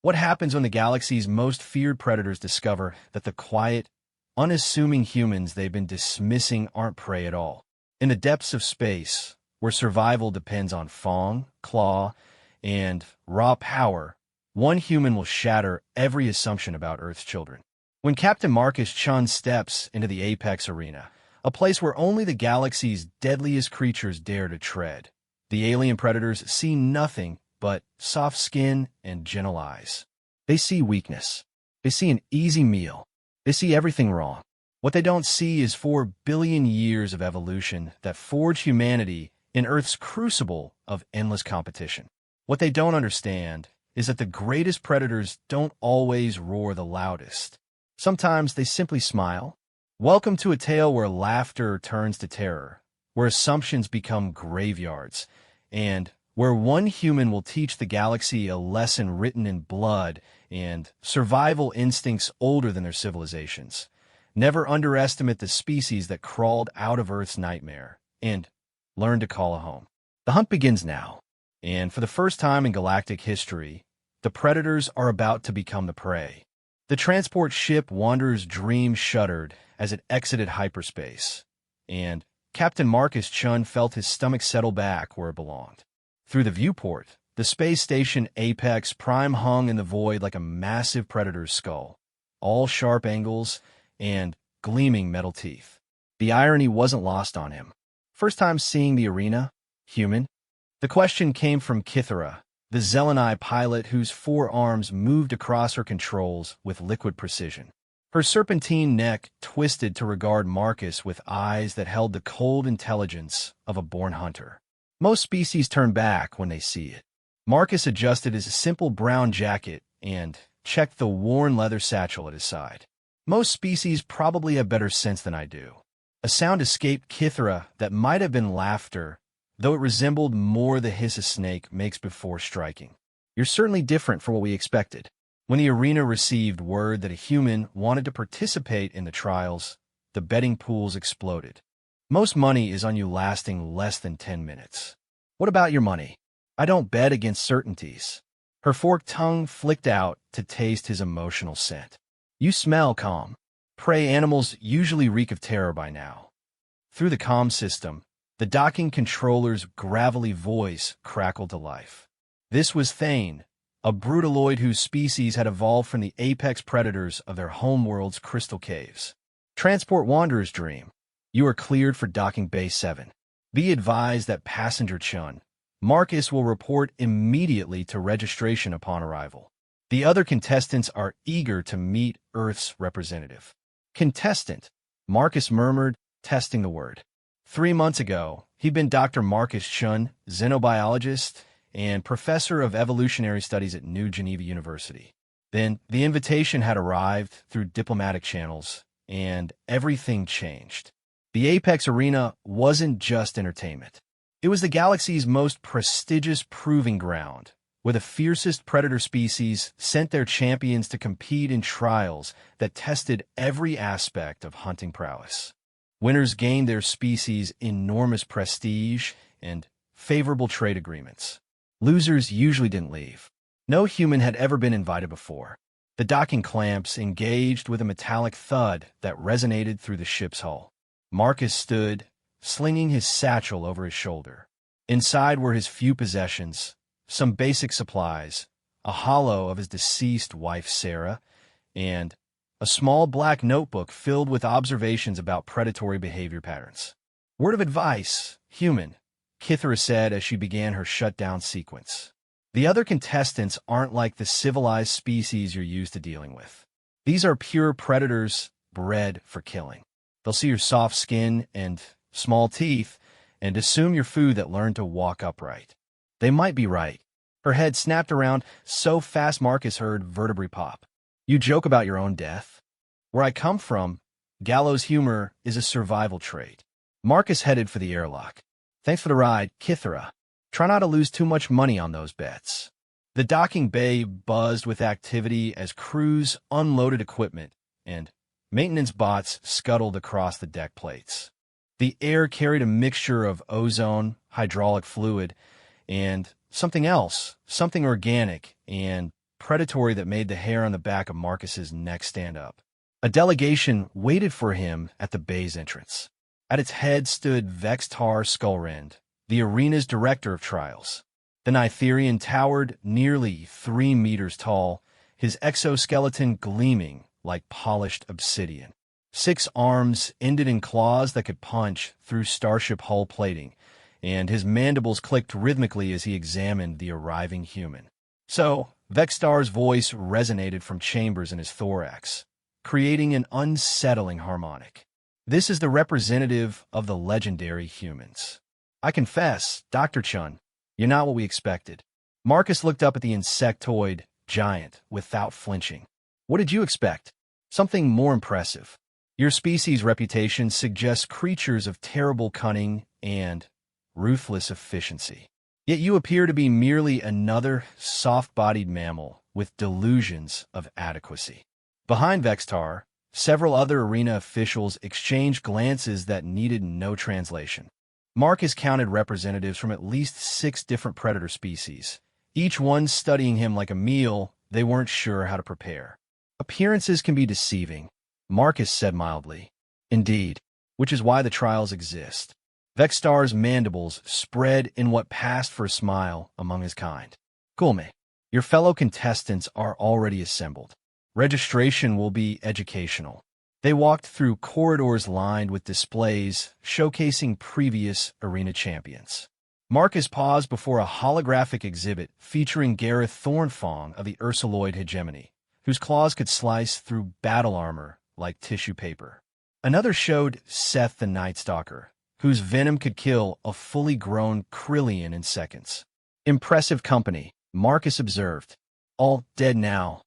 What happens when the galaxy's most feared predators discover that the quiet, unassuming humans they've been dismissing aren't prey at all? In the depths of space, where survival depends on fang, claw, and raw power, one human will shatter every assumption about Earth's children. When Captain Marcus Chun steps into the Apex Arena, a place where only the galaxy's deadliest creatures dare to tread, the alien predators see nothing but soft skin and gentle eyes. They see weakness. They see an easy meal. They see everything wrong. What they don't see is 4 billion years of evolution that forged humanity in Earth's crucible of endless competition. What they don't understand is that the greatest predators don't always roar the loudest. Sometimes they simply smile. Welcome to a tale where laughter turns to terror, where assumptions become graveyards, and where one human will teach the galaxy a lesson written in blood and survival instincts older than their civilizations. Never underestimate the species that crawled out of Earth's nightmare and learned to call a home. The hunt begins now, and for the first time in galactic history, the predators are about to become the prey. The transport ship Wanderer's dream shuddered as it exited hyperspace, and Captain Marcus Chun felt his stomach settle back where it belonged. Through the viewport, the space station Apex Prime hung in the void like a massive predator's skull, all sharp angles and gleaming metal teeth. The irony wasn't lost on him. First time seeing the arena, human? The question came from Kithara, the Zeleni pilot whose 4 arms moved across her controls with liquid precision. Her serpentine neck twisted to regard Marcus with eyes that held the cold intelligence of a born hunter. Most species turn back when they see it. Marcus adjusted his simple brown jacket and checked the worn leather satchel at his side. Most species probably have better sense than I do. A sound escaped Kithara that might have been laughter, though it resembled more the hiss a snake makes before striking. You're certainly different from what we expected. When the arena received word that a human wanted to participate in the trials, the betting pools exploded. Most money is on you lasting less than 10 minutes. What about your money? I don't bet against certainties. Her forked tongue flicked out to taste his emotional scent. You smell calm. Prey animals usually reek of terror by now. Through the comm system, the docking controller's gravelly voice crackled to life. This was Thane, a brutaloid whose species had evolved from the apex predators of their homeworld's crystal caves. Transport Wanderer's dream. You are cleared for docking Bay 7. Be advised that Passenger Chun, Marcus will report immediately to registration upon arrival. The other contestants are eager to meet Earth's representative. Contestant, Marcus murmured, testing the word. 3 months ago, he'd been Dr. Marcus Chun, xenobiologist and professor of evolutionary studies at New Geneva University. Then the invitation had arrived through diplomatic channels, and everything changed. The Apex Arena wasn't just entertainment. It was the galaxy's most prestigious proving ground, where the fiercest predator species sent their champions to compete in trials that tested every aspect of hunting prowess. Winners gained their species enormous prestige and favorable trade agreements. Losers usually didn't leave. No human had ever been invited before. The docking clamps engaged with a metallic thud that resonated through the ship's hull. Marcus stood, slinging his satchel over his shoulder. Inside were his few possessions, some basic supplies, a hollow of his deceased wife Sarah, and a small black notebook filled with observations about predatory behavior patterns. Word of advice, human, Kithara said as she began her shutdown sequence. The other contestants aren't like the civilized species you're used to dealing with. These are pure predators bred for killing. They'll see your soft skin and small teeth and assume you're food that learned to walk upright. They might be right. Her head snapped around so fast Marcus heard vertebrae pop. You joke about your own death? Where I come from, gallows humor is a survival trait. Marcus headed for the airlock. Thanks for the ride, Kithara. Try not to lose too much money on those bets. The docking bay buzzed with activity as crews unloaded equipment and maintenance bots scuttled across the deck plates. The air carried a mixture of ozone, hydraulic fluid, and something else, something organic and predatory that made the hair on the back of Marcus's neck stand up. A delegation waited for him at the bay's entrance. At its head stood Vextar Skullrend, the arena's director of trials. The Nitherian towered nearly 3 meters tall, his exoskeleton gleaming like polished obsidian. 6 arms ended in claws that could punch through starship hull plating, and his mandibles clicked rhythmically as he examined the arriving human. So, Vextar's voice resonated from chambers in his thorax, creating an unsettling harmonic. This is the representative of the legendary humans. I confess, Dr. Chun, you're not what we expected. Marcus looked up at the insectoid giant without flinching. What did you expect? Something more impressive. Your species' reputation suggests creatures of terrible cunning and ruthless efficiency. Yet you appear to be merely another soft-bodied mammal with delusions of adequacy. Behind Vextar, several other arena officials exchanged glances that needed no translation. Marcus counted representatives from at least 6 different predator species, each one studying him like a meal they weren't sure how to prepare. Appearances can be deceiving, Marcus said mildly. Indeed, which is why the trials exist. Vextar's mandibles spread in what passed for a smile among his kind. Gulme, your fellow contestants are already assembled. Registration will be educational. They walked through corridors lined with displays showcasing previous arena champions. Marcus paused before a holographic exhibit featuring Gareth Thornfong of the Ursuloid hegemony, whose claws could slice through battle armor like tissue paper. Another showed Seth the Night Stalker, whose venom could kill a fully grown Krillian in seconds. Impressive company, Marcus observed. All dead now.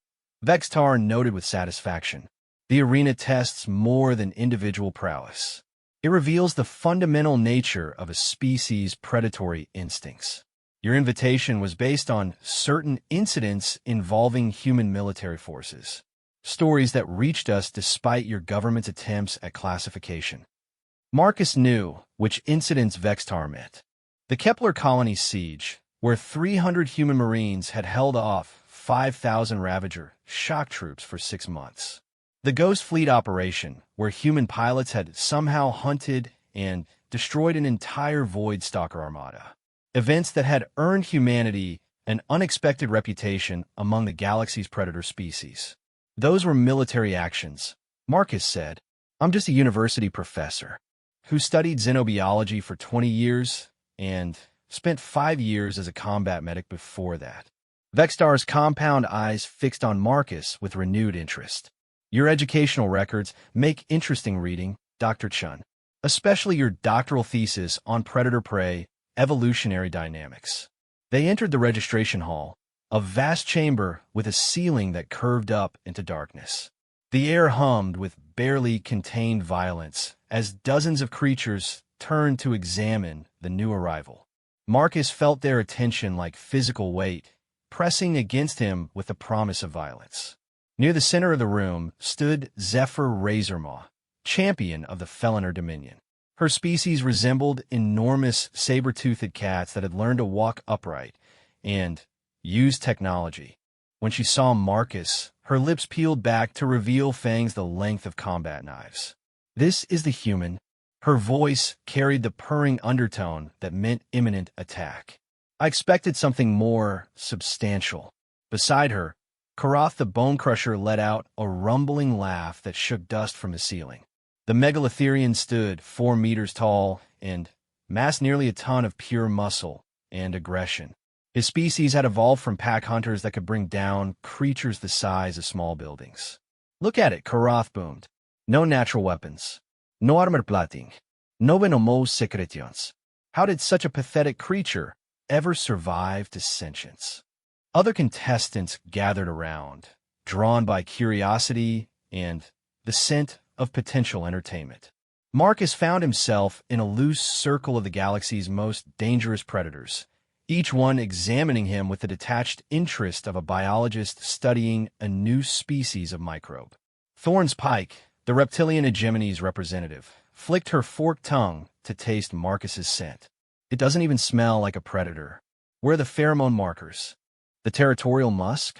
Vextar noted with satisfaction. The arena tests more than individual prowess. It reveals the fundamental nature of a species' predatory instincts. Your invitation was based on certain incidents involving human military forces, stories that reached us despite your government's attempts at classification. Marcus knew which incidents Vextar meant. The Kepler colony siege, where 300 human marines had held off 5,000 Ravager shock troops for 6 months. The Ghost Fleet operation, where human pilots had somehow hunted and destroyed an entire Void Stalker armada. Events that had earned humanity an unexpected reputation among the galaxy's predator species. Those were military actions, Marcus said. I'm just a university professor who studied xenobiology for 20 years and spent 5 years as a combat medic before that. Vextar's compound eyes fixed on Marcus with renewed interest. Your educational records make interesting reading, Dr. Chun, especially your doctoral thesis on predator-prey evolutionary dynamics. They entered the registration hall, a vast chamber with a ceiling that curved up into darkness. The air hummed with barely contained violence as dozens of creatures turned to examine the new arrival. Marcus felt their attention like physical weight, pressing against him with the promise of violence. Near the center of the room stood Zephyr Razormaw, champion of the Feliner Dominion. Her species resembled enormous saber-toothed cats that had learned to walk upright and use technology. When she saw Marcus, her lips peeled back to reveal fangs the length of combat knives. This is the human. Her voice carried the purring undertone that meant imminent attack. I expected something more substantial. Beside her, Karath the Bone Crusher let out a rumbling laugh that shook dust from his ceiling. The Megalitherian stood 4 meters tall and massed nearly a ton of pure muscle and aggression. His species had evolved from pack hunters that could bring down creatures the size of small buildings. Look at it, Karath boomed. No natural weapons. No armor plating. No venomous secretions. How did such a pathetic creature ever survive to sentience? Other contestants gathered around, drawn by curiosity and the scent of potential entertainment. Marcus found himself in a loose circle of the galaxy's most dangerous predators, each one examining him with the detached interest of a biologist studying a new species of microbe. Thorn's Pike, the reptilian hegemony's representative, flicked her forked tongue to taste Marcus's scent. It doesn't even smell like a predator. Where are the pheromone markers? The territorial musk?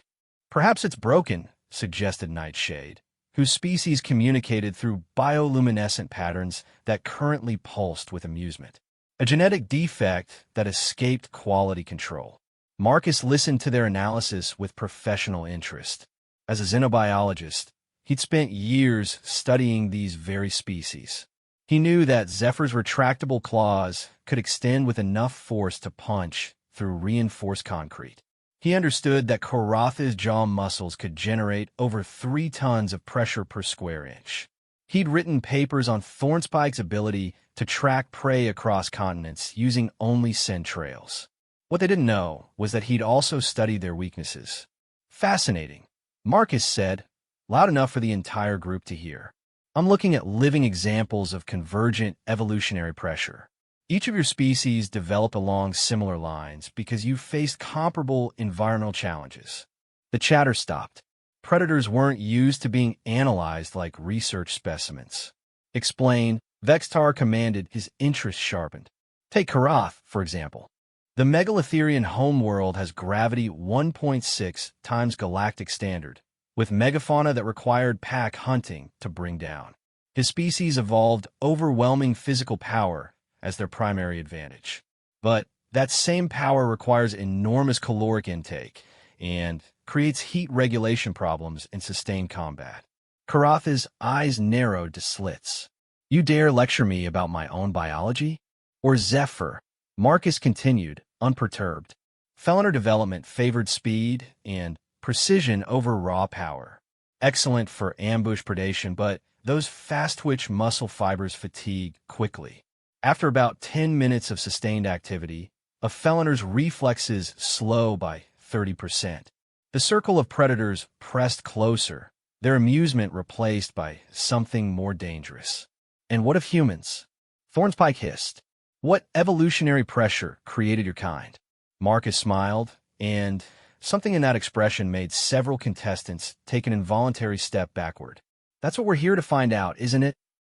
Perhaps it's broken, suggested Nightshade, whose species communicated through bioluminescent patterns that currently pulsed with amusement. A genetic defect that escaped quality control. Marcus listened to their analysis with professional interest. As a xenobiologist, he'd spent years studying these very species. He knew that Zephyr's retractable claws could extend with enough force to punch through reinforced concrete. He understood that Karatha's jaw muscles could generate over 3 tons of pressure per square inch. He'd written papers on Thornspike's ability to track prey across continents using only scent trails. What they didn't know was that he'd also studied their weaknesses. Fascinating, Marcus said, loud enough for the entire group to hear. I'm looking at living examples of convergent evolutionary pressure. Each of your species developed along similar lines because you faced comparable environmental challenges. The chatter stopped. Predators weren't used to being analyzed like research specimens. Explain, Vextar commanded, his interest sharpened. Take Karath, for example. The Megalotherian homeworld has gravity 1.6 times galactic standard, with megafauna that required pack hunting to bring down. His species evolved overwhelming physical power as their primary advantage. But that same power requires enormous caloric intake and creates heat regulation problems in sustained combat. Karatha's eyes narrowed to slits. You dare lecture me about my own biology? Or Zephyr? Marcus continued, unperturbed. Feliner development favored speed and precision over raw power. Excellent for ambush predation, but those fast-twitch muscle fibers fatigue quickly. After about 10 minutes of sustained activity, a feliner's reflexes slow by 30%. The circle of predators pressed closer, their amusement replaced by something more dangerous. And what of humans? Thornspike hissed. What evolutionary pressure created your kind? Marcus smiled, and something in that expression made several contestants take an involuntary step backward. That's what we're here to find out, isn't it?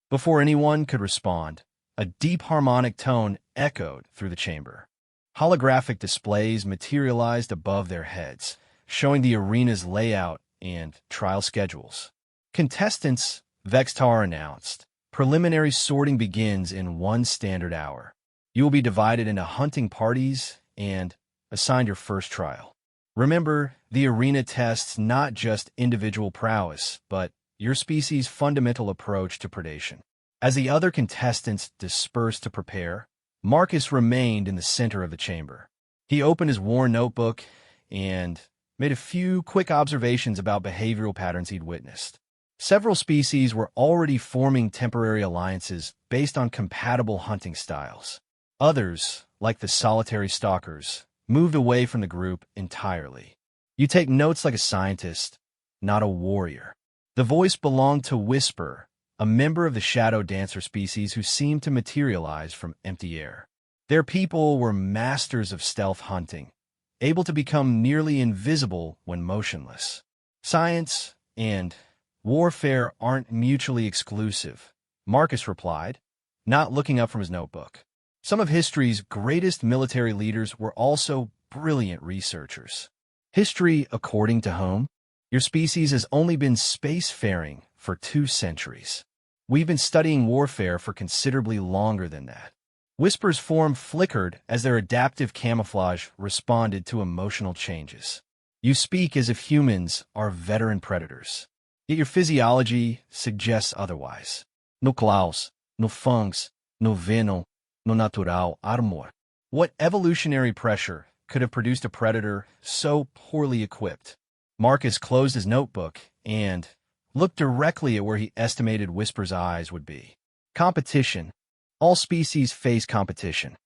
Before anyone could respond, a deep harmonic tone echoed through the chamber. Holographic displays materialized above their heads, showing the arena's layout and trial schedules. Contestants, Vextar announced. Preliminary sorting begins in 1 standard hour. You will be divided into hunting parties and assigned your first trial. Remember, the arena tests not just individual prowess, but your species' fundamental approach to predation. As the other contestants dispersed to prepare, Marcus remained in the center of the chamber. He opened his worn notebook and made a few quick observations about behavioral patterns he'd witnessed. Several species were already forming temporary alliances based on compatible hunting styles. Others, like the solitary stalkers, moved away from the group entirely. You take notes like a scientist, not a warrior. The voice belonged to Whisper, a member of the shadow dancer species who seemed to materialize from empty air. Their people were masters of stealth hunting, able to become nearly invisible when motionless. Science and warfare aren't mutually exclusive, Marcus replied, not looking up from his notebook. Some of history's greatest military leaders were also brilliant researchers. History, according to whom? Your species has only been spacefaring for 2 centuries. We've been studying warfare for considerably longer than that. Whisper's form flickered as their adaptive camouflage responded to emotional changes. You speak as if humans are veteran predators. Yet your physiology suggests otherwise. No claws, no fangs, no venom, no natural armor. What evolutionary pressure could have produced a predator so poorly equipped? Marcus closed his notebook and looked directly at where he estimated Whisper's eyes would be. Competition. All species face competition.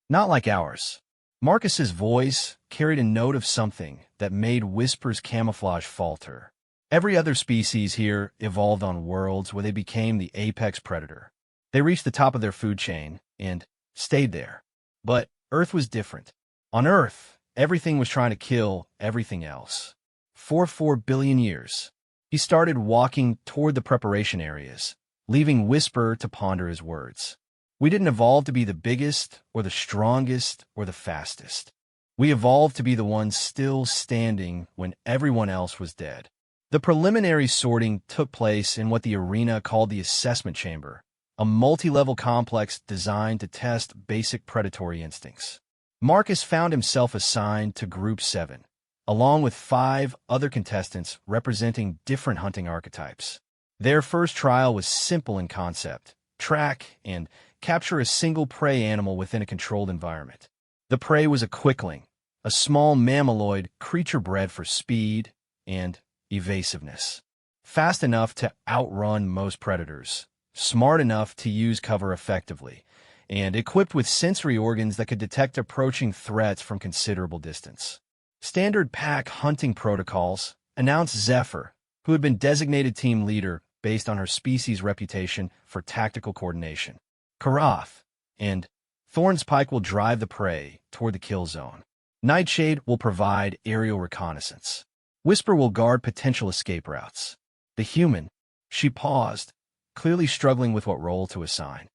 Not like ours. Marcus's voice carried a note of something that made Whisper's camouflage falter. Every other species here evolved on worlds where they became the apex predator. They reached the top of their food chain and stayed there. But Earth was different. On Earth, everything was trying to kill everything else. For 4 billion years. He started walking toward the preparation areas, leaving Whisper to ponder his words. We didn't evolve to be the biggest or the strongest or the fastest. We evolved to be the ones still standing when everyone else was dead. The preliminary sorting took place in what the arena called the assessment chamber, a multi-level complex designed to test basic predatory instincts. Marcus found himself assigned to Group 7, along with 5 other contestants representing different hunting archetypes. Their first trial was simple in concept: track and capture a single prey animal within a controlled environment. The prey was a quickling, a small mammaloid creature bred for speed and evasiveness. Fast enough to outrun most predators, smart enough to use cover effectively, and equipped with sensory organs that could detect approaching threats from considerable distance. Standard pack hunting protocols announced Zephyr, who had been designated team leader based on her species' reputation for tactical coordination. Karath and Thorn's Pike will drive the prey toward the kill zone. Nightshade will provide aerial reconnaissance. Whisper will guard potential escape routes. The human, she paused, clearly struggling with what role to assign.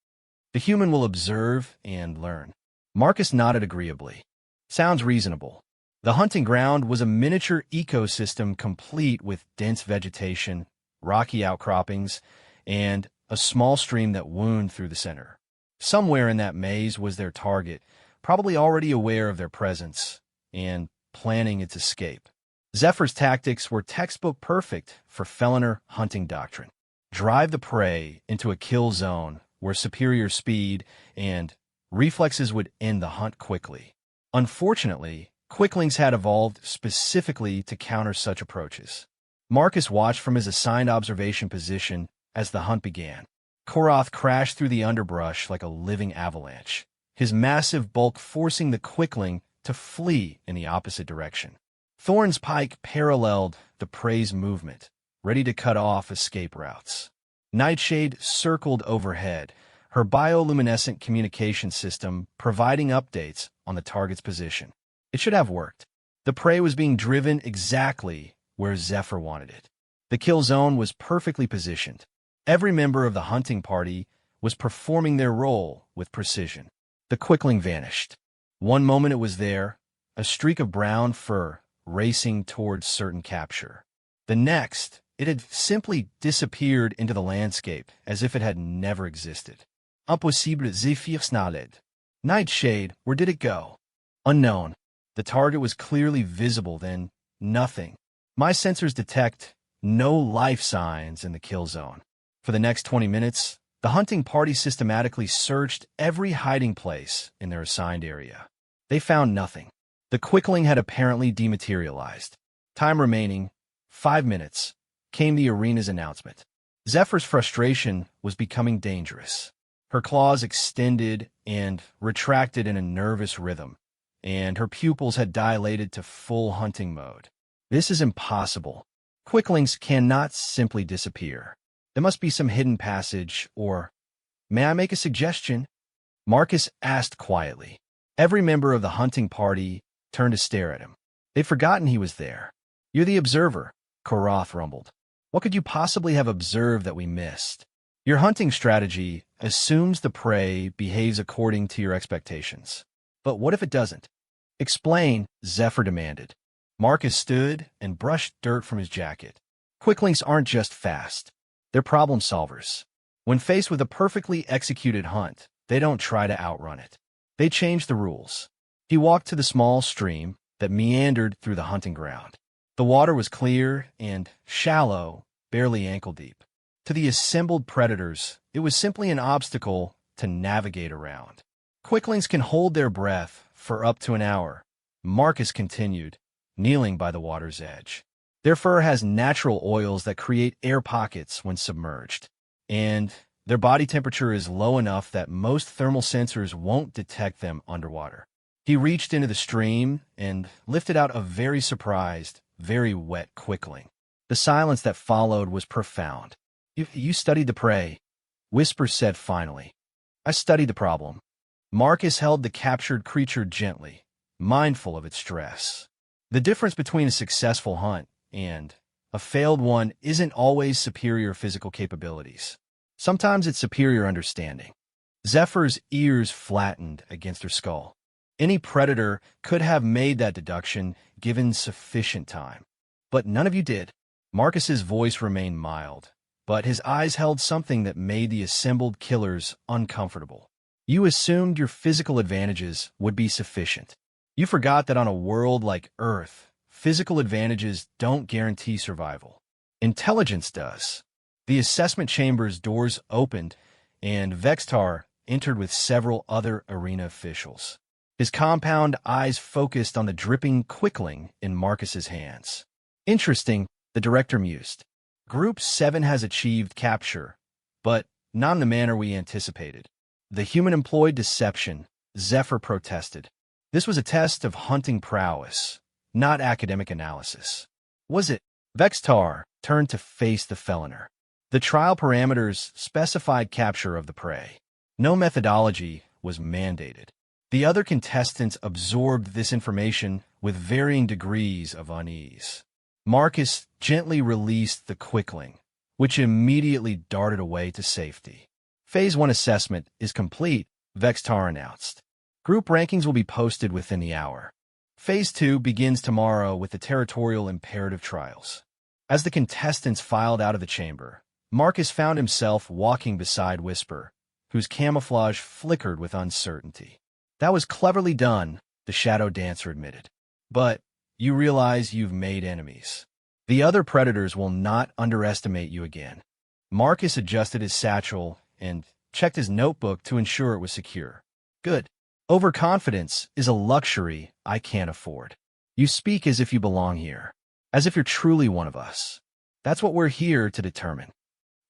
The human will observe and learn. Marcus nodded agreeably. Sounds reasonable. The hunting ground was a miniature ecosystem complete with dense vegetation, rocky outcroppings, and a small stream that wound through the center. Somewhere in that maze was their target, probably already aware of their presence and planning its escape. Zephyr's tactics were textbook perfect for Feliner hunting doctrine. Drive the prey into a kill zone where superior speed and reflexes would end the hunt quickly. Unfortunately, quicklings had evolved specifically to counter such approaches. Marcus watched from his assigned observation position as the hunt began. Koroth crashed through the underbrush like a living avalanche, his massive bulk forcing the quickling to flee in the opposite direction. Thorn's Pike paralleled the prey's movement, ready to cut off escape routes. Nightshade circled overhead, her bioluminescent communication system providing updates on the target's position. It should have worked. The prey was being driven exactly where Zephyr wanted it. The kill zone was perfectly positioned. Every member of the hunting party was performing their role with precision. The quickling vanished. One moment it was there, a streak of brown fur racing towards certain capture. The next, it had simply disappeared into the landscape as if it had never existed. Impossible Zephyr snarled. Nightshade, where did it go? Unknown. The target was clearly visible, then nothing. My sensors detect no life signs in the kill zone. For the next 20 minutes, the hunting party systematically searched every hiding place in their assigned area. They found nothing. The quickling had apparently dematerialized. Time remaining, 5 minutes, came the arena's announcement. Zephyr's frustration was becoming dangerous. Her claws extended and retracted in a nervous rhythm, and her pupils had dilated to full hunting mode. This is impossible. Quicklings cannot simply disappear. There must be some hidden passage, or, may I make a suggestion? Marcus asked quietly. Every member of the hunting party turned to stare at him. They'd forgotten he was there. You're the observer, Koroth rumbled. What could you possibly have observed that we missed? Your hunting strategy assumes the prey behaves according to your expectations. But what if it doesn't? Explain, Zephyr demanded. Marcus stood and brushed dirt from his jacket. Quicklings aren't just fast. They're problem solvers. When faced with a perfectly executed hunt, they don't try to outrun it. They change the rules. He walked to the small stream that meandered through the hunting ground. The water was clear and shallow, barely ankle-deep. To the assembled predators, it was simply an obstacle to navigate around. Quicklings can hold their breath for up to an hour, Marcus continued, kneeling by the water's edge. Their fur has natural oils that create air pockets when submerged, and their body temperature is low enough that most thermal sensors won't detect them underwater. He reached into the stream and lifted out a very surprised, very wet quickling. The silence that followed was profound. You studied the prey, Whisper said finally. I studied the problem. Marcus held the captured creature gently, mindful of its stress. The difference between a successful hunt and a failed one isn't always superior physical capabilities. Sometimes it's superior understanding. Zephyr's ears flattened against her skull. Any predator could have made that deduction given sufficient time. But none of you did. Marcus's voice remained mild, but his eyes held something that made the assembled killers uncomfortable. You assumed your physical advantages would be sufficient. You forgot that on a world like Earth, physical advantages don't guarantee survival. Intelligence does. The assessment chamber's doors opened, and Vextar entered with several other arena officials. His compound eyes focused on the dripping quickling in Marcus's hands. Interesting, the director mused. Group 7 has achieved capture, but not in the manner we anticipated. The human employed deception, Zephyr protested. This was a test of hunting prowess, not academic analysis. Was it? Vextar turned to face the felloner. The trial parameters specified capture of the prey. No methodology was mandated. The other contestants absorbed this information with varying degrees of unease. Marcus gently released the quickling, which immediately darted away to safety. Phase 1 assessment is complete, Vextar announced. Group rankings will be posted within the hour. Phase 2 begins tomorrow with the territorial imperative trials. As the contestants filed out of the chamber, Marcus found himself walking beside Whisper, whose camouflage flickered with uncertainty. That was cleverly done, the Shadow Dancer admitted. But you realize you've made enemies. The other predators will not underestimate you again. Marcus adjusted his satchel and checked his notebook to ensure it was secure. Good. Overconfidence is a luxury I can't afford. You speak as if you belong here, as if you're truly one of us. That's what we're here to determine.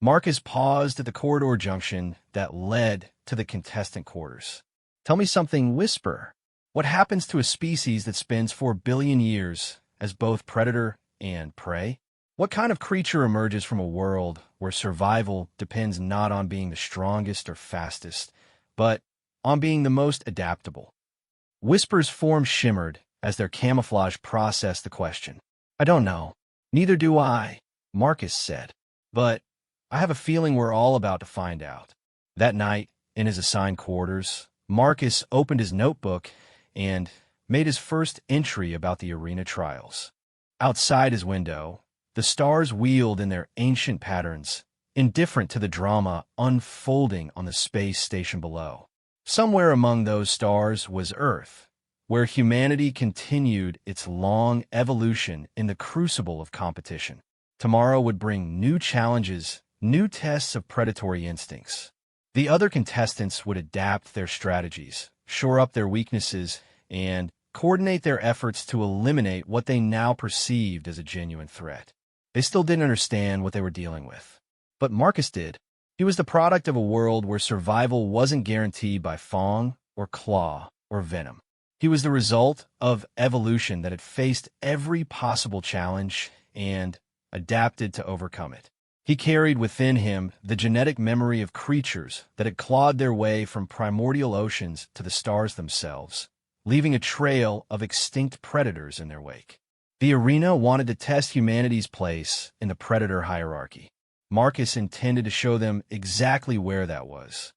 Marcus paused at the corridor junction that led to the contestant quarters. Tell me something, Whisper. What happens to a species that spends 4 billion years as both predator and prey? What kind of creature emerges from a world where survival depends not on being the strongest or fastest, but on being the most adaptable? Whisper's form shimmered as their camouflage processed the question. I don't know. Neither do I, Marcus said. But I have a feeling we're all about to find out. That night, in his assigned quarters, Marcus opened his notebook and made his first entry about the arena trials. Outside his window, the stars wheeled in their ancient patterns, indifferent to the drama unfolding on the space station below. Somewhere among those stars was Earth, where humanity continued its long evolution in the crucible of competition. Tomorrow would bring new challenges, new tests of predatory instincts. The other contestants would adapt their strategies, shore up their weaknesses, and coordinate their efforts to eliminate what they now perceived as a genuine threat. They still didn't understand what they were dealing with. But Marcus did. He was the product of a world where survival wasn't guaranteed by fang or claw or venom. He was the result of evolution that had faced every possible challenge and adapted to overcome it. He carried within him the genetic memory of creatures that had clawed their way from primordial oceans to the stars themselves, leaving a trail of extinct predators in their wake. The arena wanted to test humanity's place in the predator hierarchy. Marcus intended to show them exactly where that was.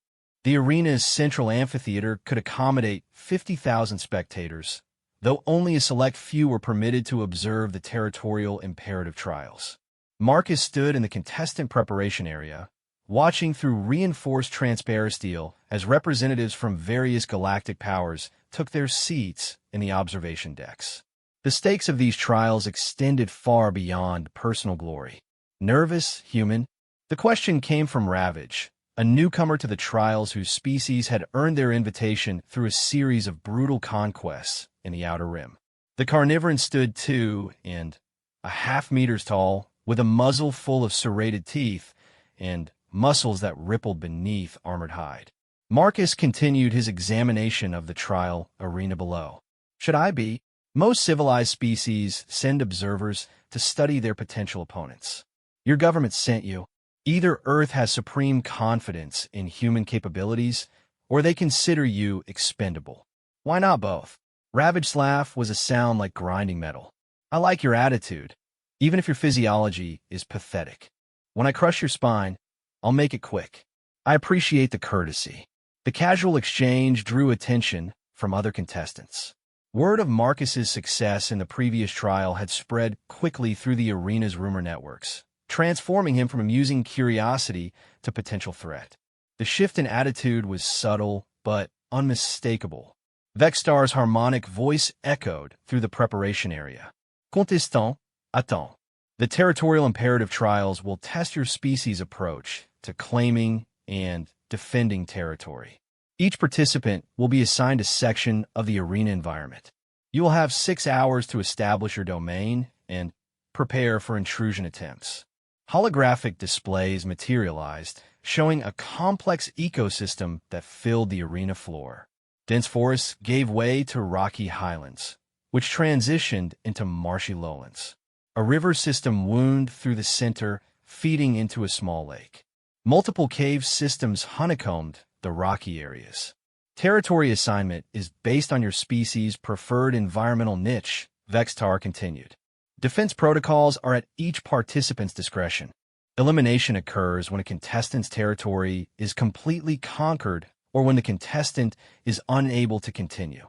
The arena's central amphitheater could accommodate 50,000 spectators, though only a select few were permitted to observe the territorial imperative trials. Marcus stood in the contestant preparation area, watching through reinforced transparisteel as representatives from various galactic powers took their seats in the observation decks. The stakes of these trials extended far beyond personal glory. Nervous, human? The question came from Ravage, a newcomer to the trials whose species had earned their invitation through a series of brutal conquests in the Outer Rim. The carnivoran stood 2.5 meters tall, with a muzzle full of serrated teeth and muscles that rippled beneath armored hide. Marcus continued his examination of the trial arena below. Should I be? Most civilized species send observers to study their potential opponents. Your government sent you. Either Earth has supreme confidence in human capabilities, or they consider you expendable. Why not both? Ravage's laugh was a sound like grinding metal. I like your attitude, even if your physiology is pathetic. When I crush your spine, I'll make it quick. I appreciate the courtesy. The casual exchange drew attention from other contestants. Word of Marcus's success in the previous trial had spread quickly through the arena's rumor networks, transforming him from amusing curiosity to potential threat. The shift in attitude was subtle but unmistakable. Vexstar's harmonic voice echoed through the preparation area. Contestant, attends. The territorial imperative trials will test your species' approach to claiming and defending territory. Each participant will be assigned a section of the arena environment. You will have 6 hours to establish your domain and prepare for intrusion attempts. Holographic displays materialized, showing a complex ecosystem that filled the arena floor. Dense forests gave way to rocky highlands, which transitioned into marshy lowlands. A river system wound through the center, feeding into a small lake. Multiple cave systems honeycombed the rocky areas. Territory assignment is based on your species' preferred environmental niche, Vexstar continued. Defense protocols are at each participant's discretion. Elimination occurs when a contestant's territory is completely conquered or when the contestant is unable to continue.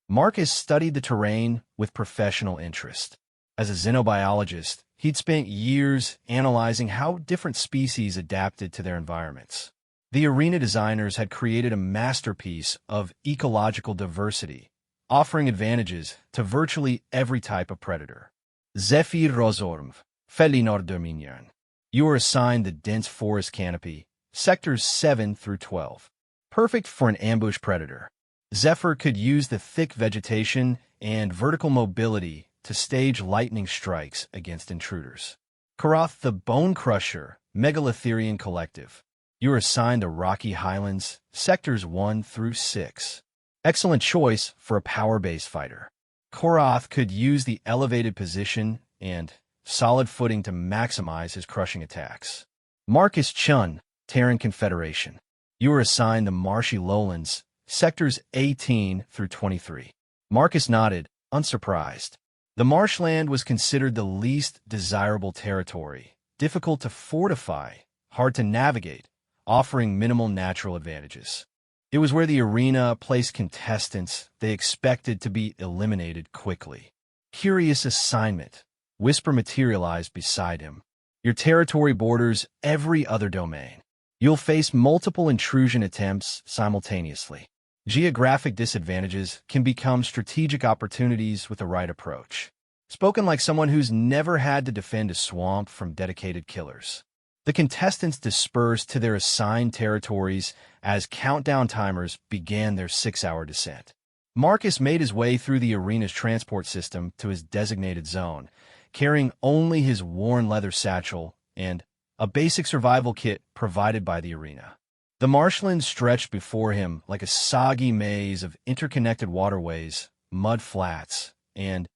Marcus studied the terrain with professional interest. As a xenobiologist, he'd spent years analyzing how different species adapted to their environments. The arena designers had created a masterpiece of ecological diversity, offering advantages to virtually every type of predator. Zephyr Rosormv, Felinor Dominion. You are assigned the dense forest canopy, sectors 7 through 12. Perfect for an ambush predator. Zephyr could use the thick vegetation and vertical mobility to stage lightning strikes against intruders. Karath the Bone Crusher, Megalotherian Collective. You are assigned the Rocky Highlands, sectors 1 through 6. Excellent choice for a power-based fighter. Korath could use the elevated position and solid footing to maximize his crushing attacks. Marcus Chun, Terran Confederation. You are assigned the Marshy Lowlands, sectors 18 through 23. Marcus nodded, unsurprised. The marshland was considered the least desirable territory, difficult to fortify, hard to navigate, offering minimal natural advantages. It was where the arena placed contestants they expected to be eliminated quickly. Curious assignment. Whisper materialized beside him. Your territory borders every other domain. You'll face multiple intrusion attempts simultaneously. Geographic disadvantages can become strategic opportunities with the right approach. Spoken like someone who's never had to defend a swamp from dedicated killers. The contestants dispersed to their assigned territories as countdown timers began their 6-hour descent. Marcus made his way through the arena's transport system to his designated zone, carrying only his worn leather satchel and a basic survival kit provided by the arena. The marshland stretched before him like a soggy maze of interconnected waterways, mud flats, and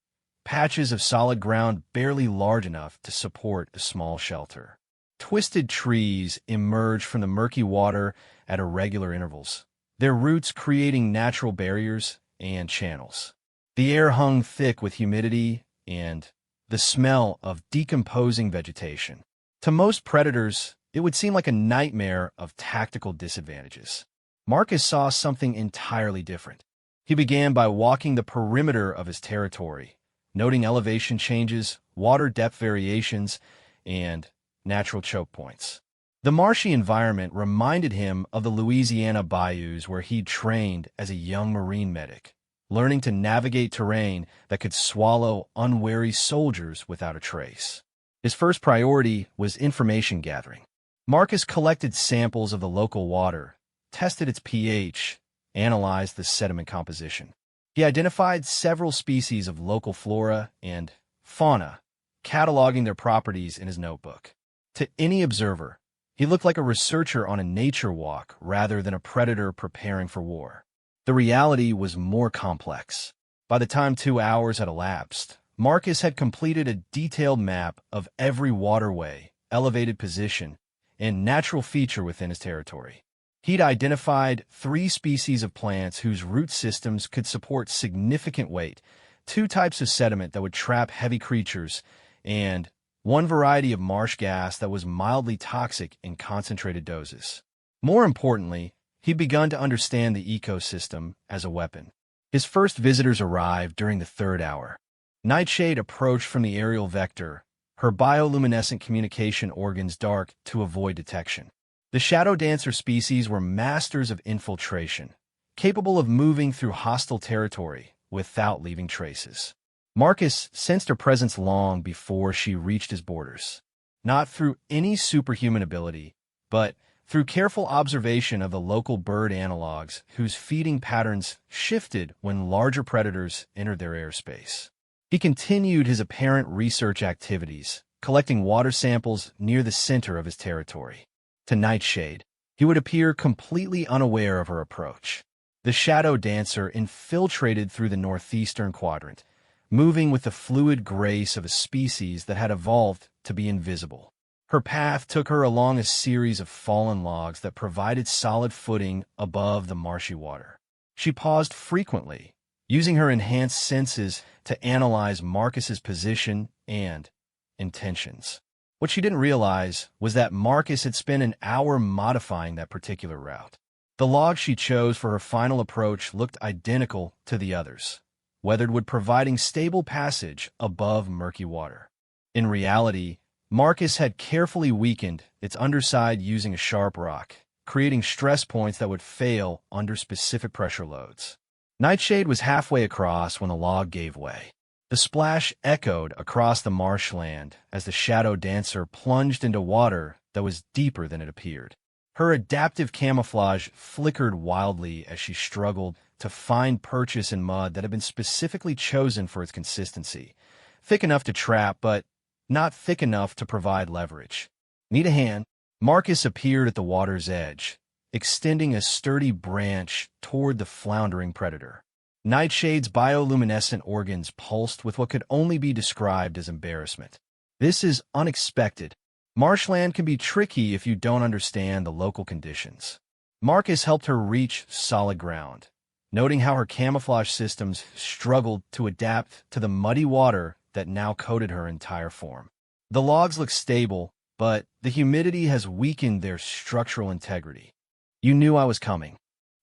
patches of solid ground barely large enough to support a small shelter. Twisted trees emerged from the murky water at irregular intervals, their roots creating natural barriers and channels. The air hung thick with humidity and the smell of decomposing vegetation. To most predators, it would seem like a nightmare of tactical disadvantages. Marcus saw something entirely different. He began by walking the perimeter of his territory, noting elevation changes, water depth variations, and natural choke points. The marshy environment reminded him of the Louisiana bayous where he'd trained as a young Marine medic, learning to navigate terrain that could swallow unwary soldiers without a trace. His first priority was information gathering. Marcus collected samples of the local water, tested its pH, analyzed the sediment composition. He identified several species of local flora and fauna, cataloging their properties in his notebook. To any observer, he looked like a researcher on a nature walk rather than a predator preparing for war. The reality was more complex. By the time 2 hours had elapsed, Marcus had completed a detailed map of every waterway, elevated position, and natural feature within his territory. He'd identified 3 species of plants whose root systems could support significant weight, 2 types of sediment that would trap heavy creatures, and 1 variety of marsh gas that was mildly toxic in concentrated doses. More importantly, he'd begun to understand the ecosystem as a weapon. His first visitors arrived during the third hour. Nightshade approached from the aerial vector, her bioluminescent communication organs dark to avoid detection. The Shadow Dancer species were masters of infiltration, capable of moving through hostile territory without leaving traces. Marcus sensed her presence long before she reached his borders, not through any superhuman ability, but through careful observation of the local bird analogs whose feeding patterns shifted when larger predators entered their airspace. He continued his apparent research activities, collecting water samples near the center of his territory. To Nightshade, he would appear completely unaware of her approach. The Shadow Dancer infiltrated through the northeastern quadrant, moving with the fluid grace of a species that had evolved to be invisible. Her path took her along a series of fallen logs that provided solid footing above the marshy water. She paused frequently, using her enhanced senses to analyze Marcus's position and intentions. What she didn't realize was that Marcus had spent an hour modifying that particular route. The log she chose for her final approach looked identical to the others, weathered providing stable passage above murky water. In reality, Marcus had carefully weakened its underside using a sharp rock, creating stress points that would fail under specific pressure loads. Nightshade was halfway across when the log gave way. The splash echoed across the marshland as the Shadow Dancer plunged into water that was deeper than it appeared. Her adaptive camouflage flickered wildly as she struggled to find purchase in mud that had been specifically chosen for its consistency, thick enough to trap but not thick enough to provide leverage. Need a hand? Marcus appeared at the water's edge, extending a sturdy branch toward the floundering predator. Nightshade's bioluminescent organs pulsed with what could only be described as embarrassment. This is unexpected. Marshland can be tricky if you don't understand the local conditions. Marcus helped her reach solid ground, noting how her camouflage systems struggled to adapt to the muddy water that now coated her entire form. The logs look stable, but the humidity has weakened their structural integrity. You knew I was coming.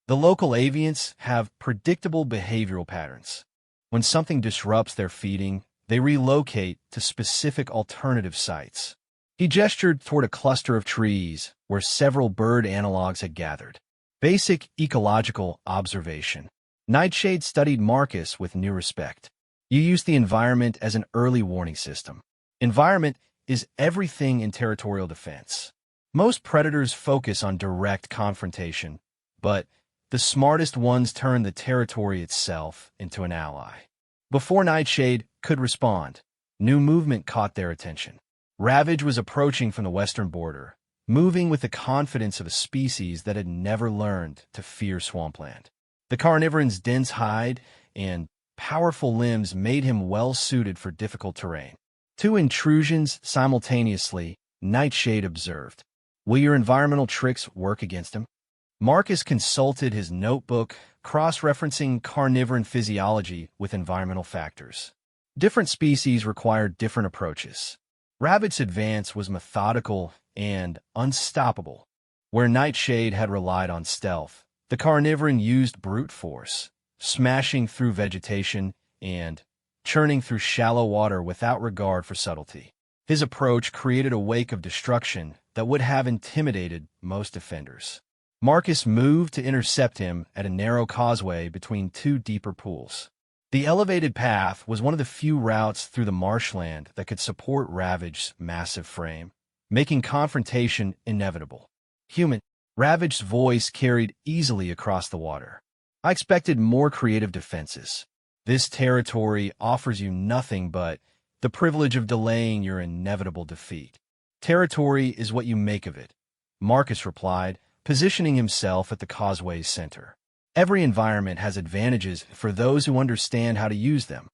The local avians have predictable behavioral patterns. When something disrupts their feeding, they relocate to specific alternative sites. He gestured toward a cluster of trees where several bird analogs had gathered. Basic ecological observation. Nightshade studied Marcus with new respect. You use the environment as an early warning system. Environment is everything in territorial defense. Most predators focus on direct confrontation, but the smartest ones turn the territory itself into an ally. Before Nightshade could respond, new movement caught their attention. Ravage was approaching from the western border, moving with the confidence of a species that had never learned to fear swampland. The carnivore's dense hide and powerful limbs made him well-suited for difficult terrain. Two intrusions simultaneously, Nightshade observed. Will your environmental tricks work against him? Marcus consulted his notebook, cross-referencing carnivoran physiology with environmental factors. Different species required different approaches. Rabbit's advance was methodical and unstoppable. Where Nightshade had relied on stealth, the carnivoran used brute force, smashing through vegetation and churning through shallow water without regard for subtlety. His approach created a wake of destruction that would have intimidated most defenders. Marcus moved to intercept him at a narrow causeway between two deeper pools. The elevated path was one of the few routes through the marshland that could support Ravage's massive frame, making confrontation inevitable. Human, Ravage's voice carried easily across the water. I expected more creative defenses. This territory offers you nothing but the privilege of delaying your inevitable defeat. Territory is what you make of it, Marcus replied, positioning himself at the causeway's center. Every environment has advantages for those who understand how to use them.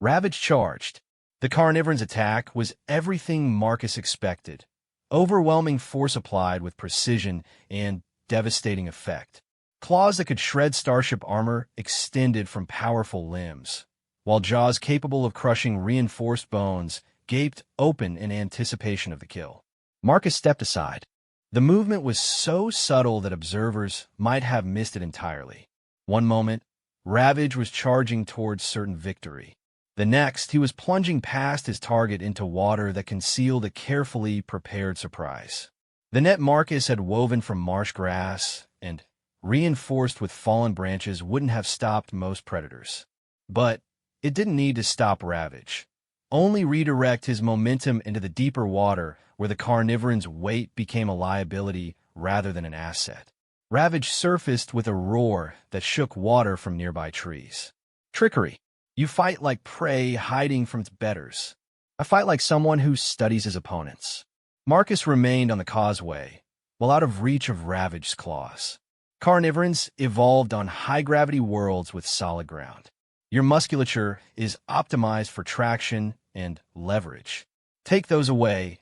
Ravage charged. The carnivore's attack was everything Marcus expected. Overwhelming force applied with precision and devastating effect. Claws that could shred starship armor extended from powerful limbs, while jaws capable of crushing reinforced bones gaped open in anticipation of the kill. Marcus stepped aside. The movement was so subtle that observers might have missed it entirely. One moment, Ravage was charging towards certain victory. The next, he was plunging past his target into water that concealed a carefully prepared surprise. The net Marcus had woven from marsh grass and reinforced with fallen branches wouldn't have stopped most predators. But it didn't need to stop Ravage. Only redirect his momentum into the deeper water where the carnivoran's weight became a liability rather than an asset. Ravage surfaced with a roar that shook water from nearby trees. Trickery. You fight like prey hiding from its betters. I fight like someone who studies his opponents. Marcus remained on the causeway, well out of reach of Ravage's claws. Carnivorans evolved on high-gravity worlds with solid ground. Your musculature is optimized for traction and leverage. Take those away,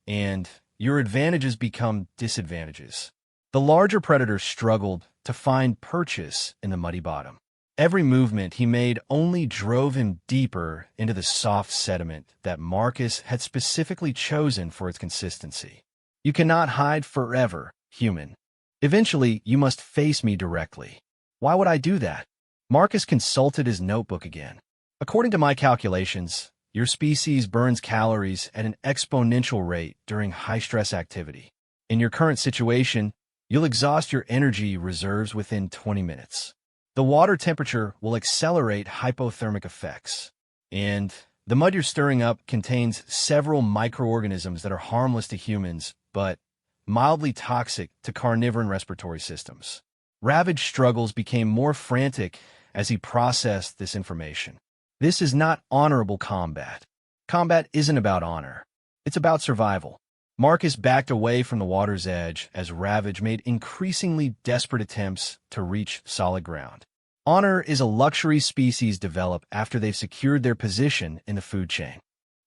and your advantages become disadvantages. The larger predator struggled to find purchase in the muddy bottom. Every movement he made only drove him deeper into the soft sediment that Marcus had specifically chosen for its consistency. You cannot hide forever, human. Eventually, you must face me directly. Why would I do that? Marcus consulted his notebook again. According to my calculations, your species burns calories at an exponential rate during high-stress activity. In your current situation, you'll exhaust your energy reserves within 20 minutes. The water temperature will accelerate hypothermic effects, and the mud you're stirring up contains several microorganisms that are harmless to humans, but mildly toxic to carnivoran respiratory systems. Ravage's struggles became more frantic as he processed this information. This is not honorable combat. Combat isn't about honor. It's about survival. Marcus backed away from the water's edge as Ravage made increasingly desperate attempts to reach solid ground. Honor is a luxury species develop after they've secured their position in the food chain.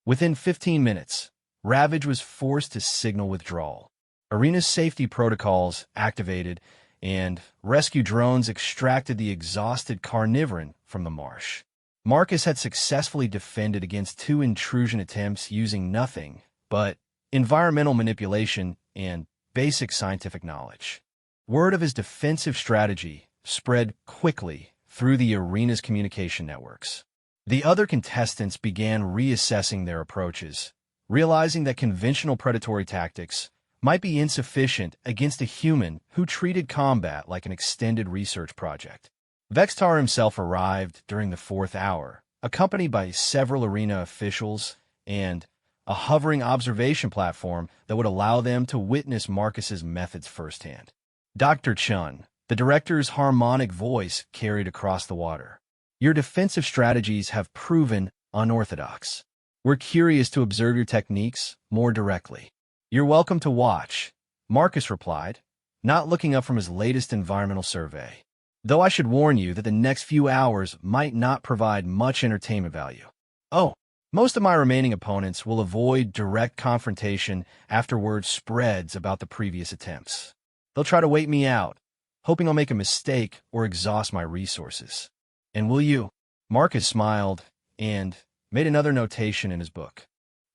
Within 15 minutes, Ravage was forced to signal withdrawal. Arena's safety protocols activated, and rescue drones extracted the exhausted carnivoran from the marsh. Marcus had successfully defended against 2 intrusion attempts using nothing but environmental manipulation and basic scientific knowledge. Word of his defensive strategy spread quickly through the arena's communication networks. The other contestants began reassessing their approaches, realizing that conventional predatory tactics might be insufficient against a human who treated combat like an extended research project. Vextar himself arrived during the 4th hour, accompanied by several arena officials and a hovering observation platform that would allow them to witness Marcus's methods firsthand. Dr. Chun, the director's harmonic voice carried across the water. Your defensive strategies have proven unorthodox. We're curious to observe your techniques more directly. You're welcome to watch, Marcus replied, not looking up from his latest environmental survey. Though I should warn you that the next few hours might not provide much entertainment value. Oh, most of my remaining opponents will avoid direct confrontation after word spreads about the previous attempts. They'll try to wait me out, hoping I'll make a mistake or exhaust my resources. And will you? Marcus smiled and made another notation in his book.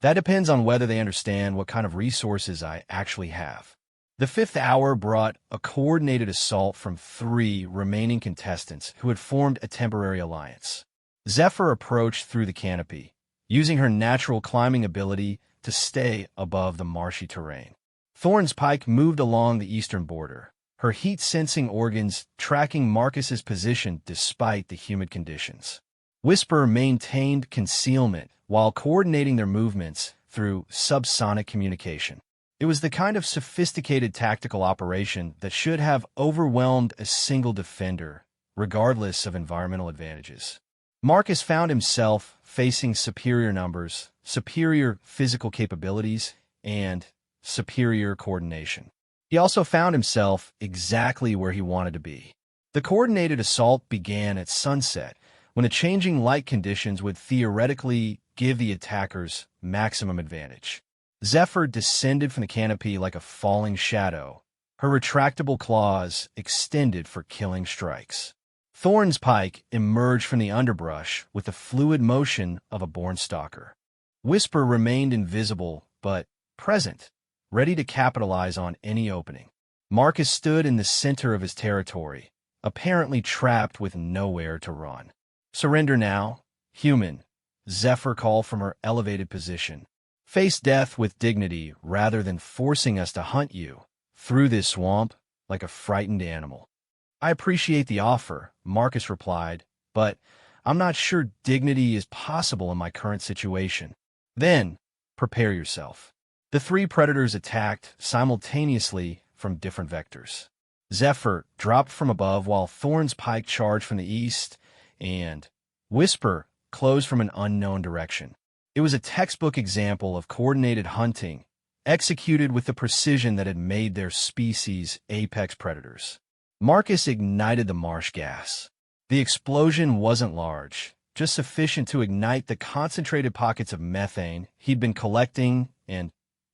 That depends on whether they understand what kind of resources I actually have. The 5th hour brought a coordinated assault from 3 remaining contestants who had formed a temporary alliance. Zephyr approached through the canopy, using her natural climbing ability to stay above the marshy terrain. Thorn's Pike moved along the eastern border, her heat-sensing organs tracking Marcus's position despite the humid conditions. Whisper maintained concealment while coordinating their movements through subsonic communication. It was the kind of sophisticated tactical operation that should have overwhelmed a single defender, regardless of environmental advantages. Marcus found himself facing superior numbers, superior physical capabilities, and superior coordination. He also found himself exactly where he wanted to be. The coordinated assault began at sunset, when the changing light conditions would theoretically give the attackers maximum advantage. Zephyr descended from the canopy like a falling shadow, her retractable claws extended for killing strikes. Thorn's Pike emerged from the underbrush with the fluid motion of a born stalker. Whisper remained invisible, but present, ready to capitalize on any opening. Marcus stood in the center of his territory, apparently trapped with nowhere to run. "Surrender now, human," Zephyr called from her elevated position. "Face death with dignity rather than forcing us to hunt you through this swamp like a frightened animal." "I appreciate the offer," Marcus replied, "but I'm not sure dignity is possible in my current situation." "Then, prepare yourself." The three predators attacked simultaneously from different vectors. Zephyr dropped from above while Thorn's pike charged from the east, and Whisper closed from an unknown direction. It was a textbook example of coordinated hunting, executed with the precision that had made their species apex predators. Marcus ignited the marsh gas. The explosion wasn't large, just sufficient to ignite the concentrated pockets of methane he'd been collecting and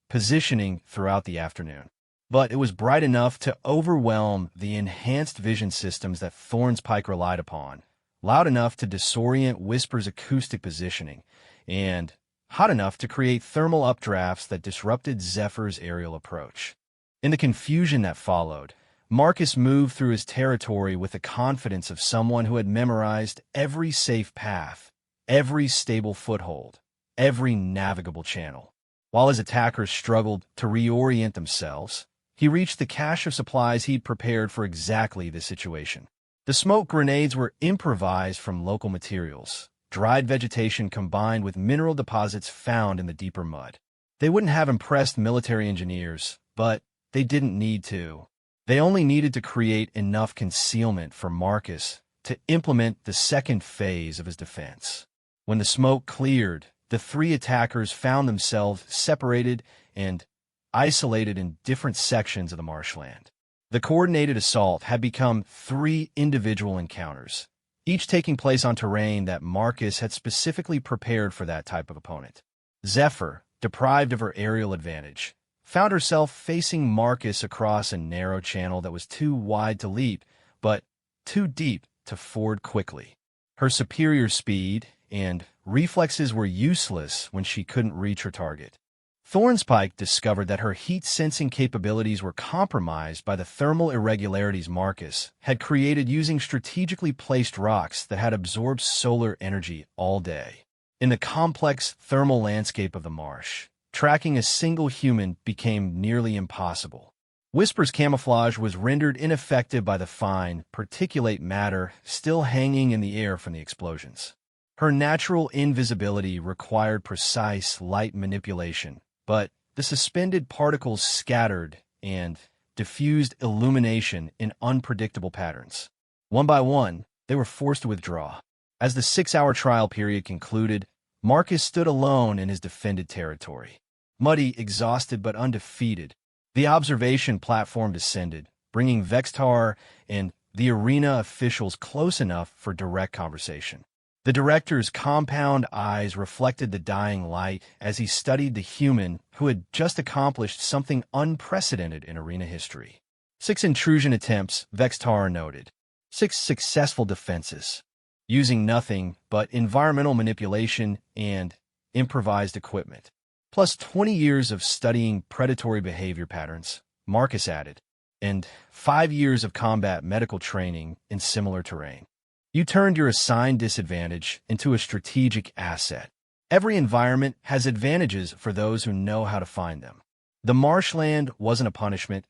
positioning throughout the afternoon. But it was bright enough to overwhelm the enhanced vision systems that Thorn's pike relied upon, loud enough to disorient Whisper's acoustic positioning, and hot enough to create thermal updrafts that disrupted Zephyr's aerial approach. In the confusion that followed, Marcus moved through his territory with the confidence of someone who had memorized every safe path, every stable foothold, every navigable channel. While his attackers struggled to reorient themselves, he reached the cache of supplies he'd prepared for exactly this situation. The smoke grenades were improvised from local materials, dried vegetation combined with mineral deposits found in the deeper mud. They wouldn't have impressed military engineers, but they didn't need to. They only needed to create enough concealment for Marcus to implement the second phase of his defense. When the smoke cleared, the three attackers found themselves separated and isolated in different sections of the marshland. The coordinated assault had become 3 individual encounters, each taking place on terrain that Marcus had specifically prepared for that type of opponent. Zephyr, deprived of her aerial advantage, found herself facing Marcus across a narrow channel that was too wide to leap, but too deep to ford quickly. Her superior speed and reflexes were useless when she couldn't reach her target. Thornspike discovered that her heat-sensing capabilities were compromised by the thermal irregularities Marcus had created using strategically placed rocks that had absorbed solar energy all day. In the complex thermal landscape of the marsh, tracking a single human became nearly impossible. Whisper's camouflage was rendered ineffective by the fine, particulate matter still hanging in the air from the explosions. Her natural invisibility required precise light manipulation, but the suspended particles scattered and diffused illumination in unpredictable patterns. One by one, they were forced to withdraw. As the 6-hour trial period concluded, Marcus stood alone in his defended territory. Muddy, exhausted, but undefeated, the observation platform descended, bringing Vextar and the arena officials close enough for direct conversation. The director's compound eyes reflected the dying light as he studied the human who had just accomplished something unprecedented in arena history. 6 intrusion attempts, Vextar noted. 6 successful defenses, using nothing but environmental manipulation and improvised equipment. Plus 20 years of studying predatory behavior patterns, Marcus added, and 5 years of combat medical training in similar terrain. You turned your assigned disadvantage into a strategic asset. Every environment has advantages for those who know how to find them. The marshland wasn't a punishment.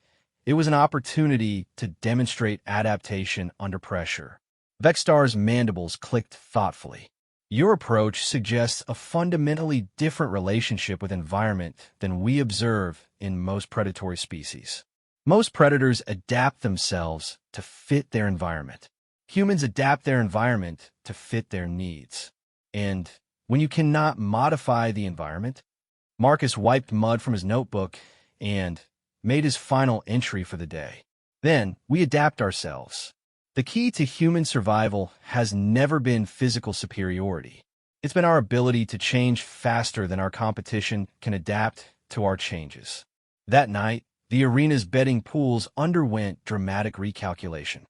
It was an opportunity to demonstrate adaptation under pressure. Vextar's mandibles clicked thoughtfully. Your approach suggests a fundamentally different relationship with environment than we observe in most predatory species. Most predators adapt themselves to fit their environment. Humans adapt their environment to fit their needs. And when you cannot modify the environment, Marcus wiped mud from his notebook and made his final entry for the day. Then we adapt ourselves. The key to human survival has never been physical superiority. It's been our ability to change faster than our competition can adapt to our changes. That night, the arena's betting pools underwent dramatic recalculation.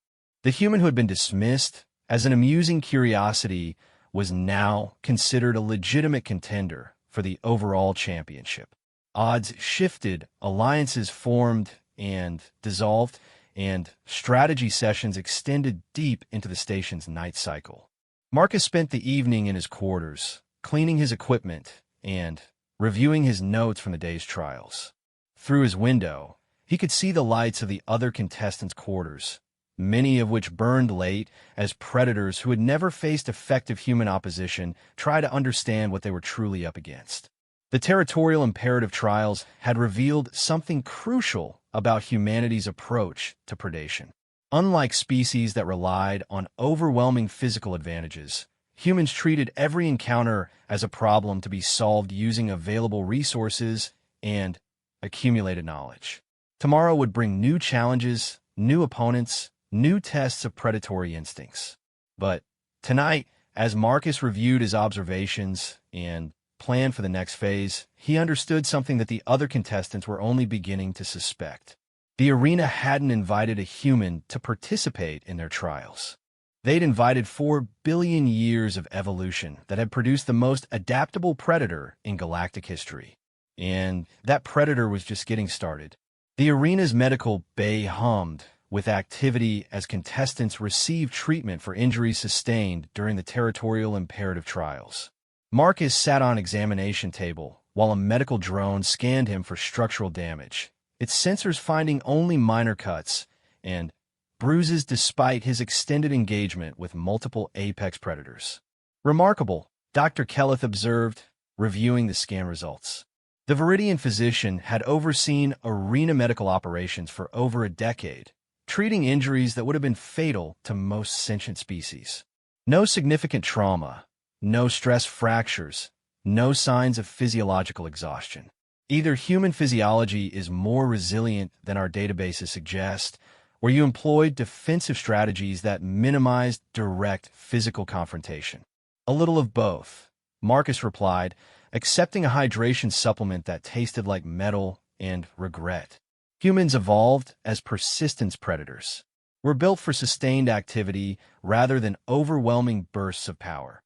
The human who had been dismissed as an amusing curiosity was now considered a legitimate contender for the overall championship. Odds shifted, alliances formed and dissolved, and strategy sessions extended deep into the station's night cycle. Marcus spent the evening in his quarters, cleaning his equipment and reviewing his notes from the day's trials. Through his window, he could see the lights of the other contestants' quarters, many of which burned late as predators who had never faced effective human opposition tried to understand what they were truly up against. The territorial imperative trials had revealed something crucial about humanity's approach to predation. Unlike species that relied on overwhelming physical advantages, humans treated every encounter as a problem to be solved using available resources and accumulated knowledge. Tomorrow would bring new challenges, new opponents, new tests of predatory instincts. But tonight, as Marcus reviewed his observations and planned for the next phase, he understood something that the other contestants were only beginning to suspect. The arena hadn't invited a human to participate in their trials. They'd invited 4 billion years of evolution that had produced the most adaptable predator in galactic history. And that predator was just getting started. The arena's medical bay hummed with activity as contestants received treatment for injuries sustained during the territorial imperative trials. Marcus sat on an examination table while a medical drone scanned him for structural damage, its sensors finding only minor cuts and bruises despite his extended engagement with multiple apex predators. Remarkable, Dr. Kelleth observed, reviewing the scan results. The Viridian physician had overseen arena medical operations for over a decade, treating injuries that would have been fatal to most sentient species. No significant trauma, no stress fractures, no signs of physiological exhaustion. Either human physiology is more resilient than our databases suggest, or you employed defensive strategies that minimized direct physical confrontation. A little of both, Marcus replied, accepting a hydration supplement that tasted like metal and regret. Humans evolved as persistence predators. We're built for sustained activity rather than overwhelming bursts of power.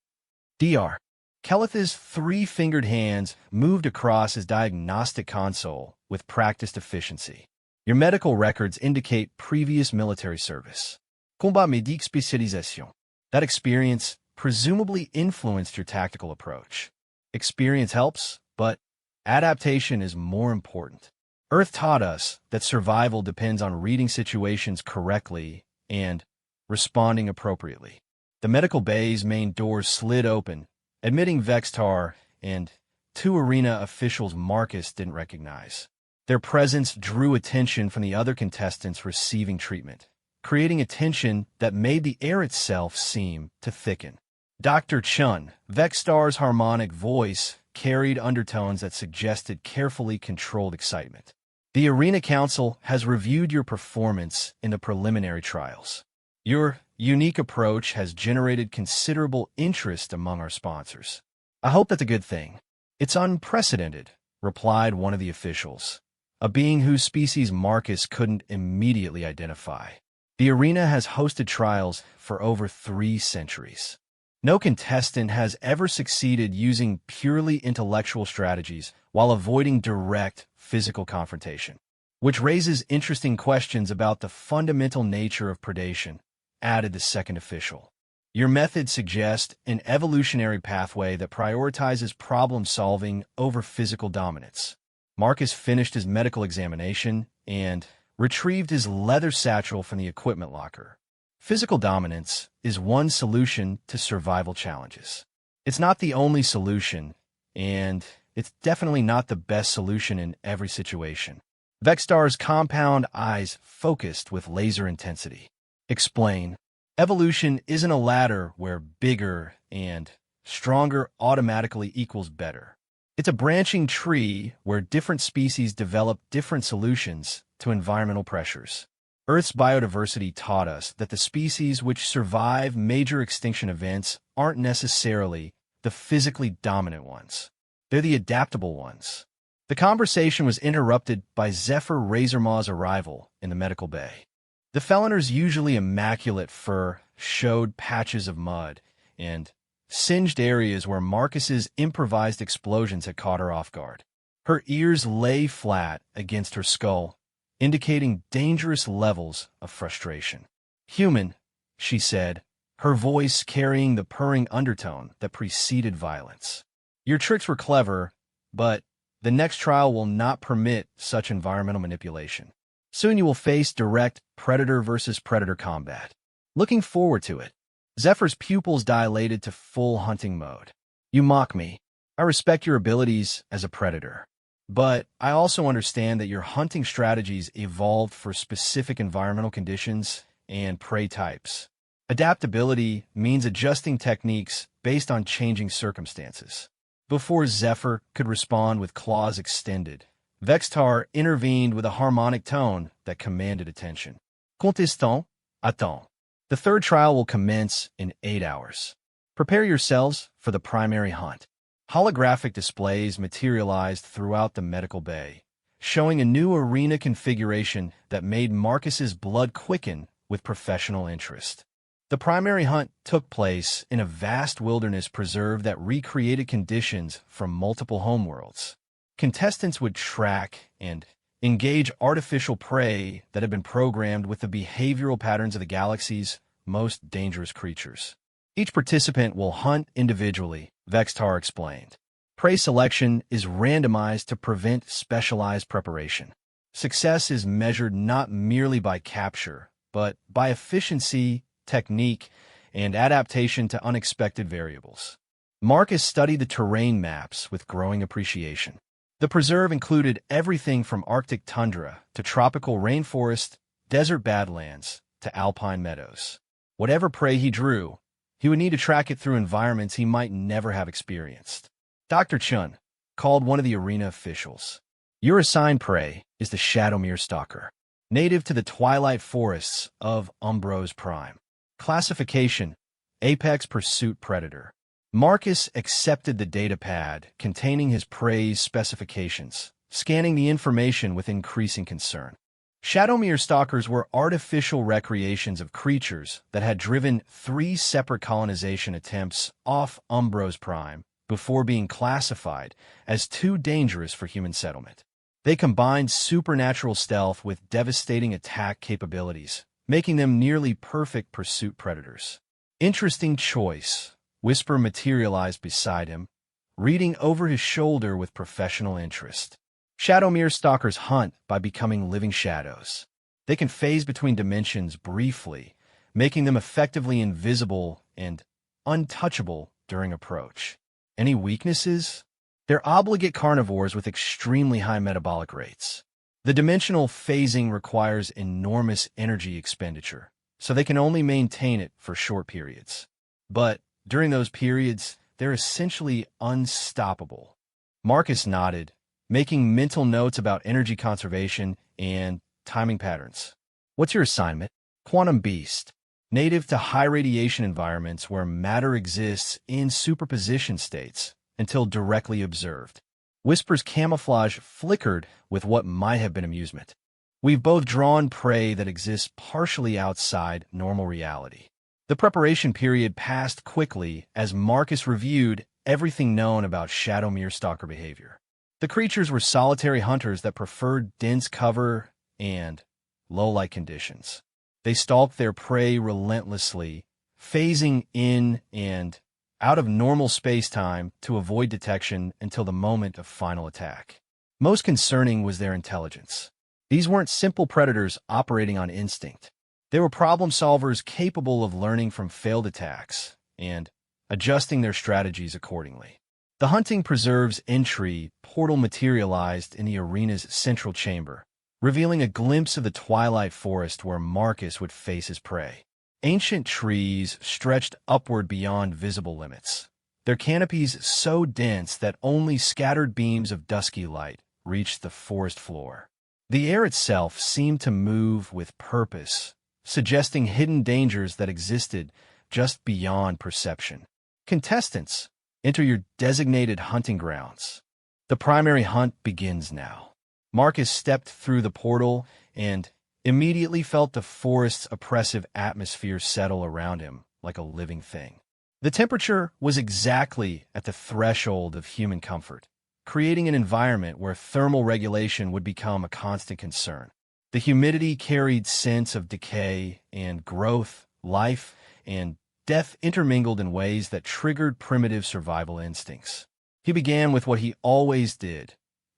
Dr. Kelleth's 3-fingered hands moved across his diagnostic console with practiced efficiency. Your medical records indicate previous military service. Combat médic spécialisation. That experience presumably influenced your tactical approach. Experience helps, but adaptation is more important. Earth taught us that survival depends on reading situations correctly and responding appropriately. The medical bay's main doors slid open, admitting Vextar and 2 arena officials Marcus didn't recognize. Their presence drew attention from the other contestants receiving treatment, creating a tension that made the air itself seem to thicken. Dr. Chun, Vextar's harmonic voice carried undertones that suggested carefully controlled excitement. The Arena Council has reviewed your performance in the preliminary trials. Your unique approach has generated considerable interest among our sponsors. I hope that's a good thing. It's unprecedented, replied one of the officials, a being whose species Marcus couldn't immediately identify. The arena has hosted trials for over 3 centuries. No contestant has ever succeeded using purely intellectual strategies while avoiding direct physical confrontation, which raises interesting questions about the fundamental nature of predation, added the second official. Your methods suggest an evolutionary pathway that prioritizes problem-solving over physical dominance. Marcus finished his medical examination and retrieved his leather satchel from the equipment locker. Physical dominance is one solution to survival challenges. It's not the only solution, and it's definitely not the best solution in every situation. Vextar's compound eyes focused with laser intensity. Explain. Evolution isn't a ladder where bigger and stronger automatically equals better. It's a branching tree where different species develop different solutions to environmental pressures. Earth's biodiversity taught us that the species which survive major extinction events aren't necessarily the physically dominant ones. They're the adaptable ones. The conversation was interrupted by Zephyr Razormaw's arrival in the medical bay. The Felliner's usually immaculate fur showed patches of mud and singed areas where Marcus's improvised explosions had caught her off guard. Her ears lay flat against her skull, indicating dangerous levels of frustration. "Human," she said, her voice carrying the purring undertone that preceded violence. "Your tricks were clever, but the next trial will not permit such environmental manipulation. Soon you will face direct predator versus predator combat. Looking forward to it." Zephyr's pupils dilated to full hunting mode. "You mock me. I respect your abilities as a predator. But I also understand that your hunting strategies evolved for specific environmental conditions and prey types. Adaptability means adjusting techniques based on changing circumstances." Before Zephyr could respond with claws extended, Vextar intervened with a harmonic tone that commanded attention. "Contestant, attends. The third trial will commence in 8 hours. Prepare yourselves for the primary hunt." Holographic displays materialized throughout the medical bay, showing a new arena configuration that made Marcus's blood quicken with professional interest. The primary hunt took place in a vast wilderness preserve that recreated conditions from multiple homeworlds. Contestants would track and engage artificial prey that had been programmed with the behavioral patterns of the galaxy's most dangerous creatures. "Each participant will hunt individually," Vextar explained. "Prey selection is randomized to prevent specialized preparation. Success is measured not merely by capture, but by efficiency, technique, and adaptation to unexpected variables." Marcus studied the terrain maps with growing appreciation. The preserve included everything from Arctic tundra to tropical rainforest, desert badlands to alpine meadows. Whatever prey he drew, he would need to track it through environments he might never have experienced. Dr. Chun called one of the arena officials. "Your assigned prey is the Shadowmere Stalker, native to the twilight forests of Umbros Prime. Classification: Apex Pursuit Predator." Marcus accepted the data pad containing his prey's specifications, scanning the information with increasing concern. Shadowmere Stalkers were artificial recreations of creatures that had driven 3 separate colonization attempts off Umbros Prime before being classified as too dangerous for human settlement. They combined supernatural stealth with devastating attack capabilities, making them nearly perfect pursuit predators. "Interesting choice," Whisper materialized beside him, reading over his shoulder with professional interest. "Shadowmere Stalkers hunt by becoming living shadows. They can phase between dimensions briefly, making them effectively invisible and untouchable during approach. Any weaknesses? They're obligate carnivores with extremely high metabolic rates. The dimensional phasing requires enormous energy expenditure, so they can only maintain it for short periods. But during those periods, they're essentially unstoppable." Marcus nodded, making mental notes about energy conservation and timing patterns. "What's your assignment?" "Quantum Beast, native to high radiation environments where matter exists in superposition states until directly observed." Whisper's camouflage flickered with what might have been amusement. "We've both drawn prey that exists partially outside normal reality." The preparation period passed quickly as Marcus reviewed everything known about Shadowmere Stalker behavior. The creatures were solitary hunters that preferred dense cover and low-light conditions. They stalked their prey relentlessly, phasing in and out of normal space-time to avoid detection until the moment of final attack. Most concerning was their intelligence. These weren't simple predators operating on instinct. They were problem solvers capable of learning from failed attacks and adjusting their strategies accordingly. The hunting preserve's entry portal materialized in the arena's central chamber, revealing a glimpse of the twilight forest where Marcus would face his prey. Ancient trees stretched upward beyond visible limits, their canopies so dense that only scattered beams of dusky light reached the forest floor. The air itself seemed to move with purpose, suggesting hidden dangers that existed just beyond perception. "Contestants, enter your designated hunting grounds. The primary hunt begins now." Marcus stepped through the portal and immediately felt the forest's oppressive atmosphere settle around him like a living thing. The temperature was exactly at the threshold of human comfort, creating an environment where thermal regulation would become a constant concern. The humidity carried scents of decay and growth, life, and death intermingled in ways that triggered primitive survival instincts. He began with what he always did: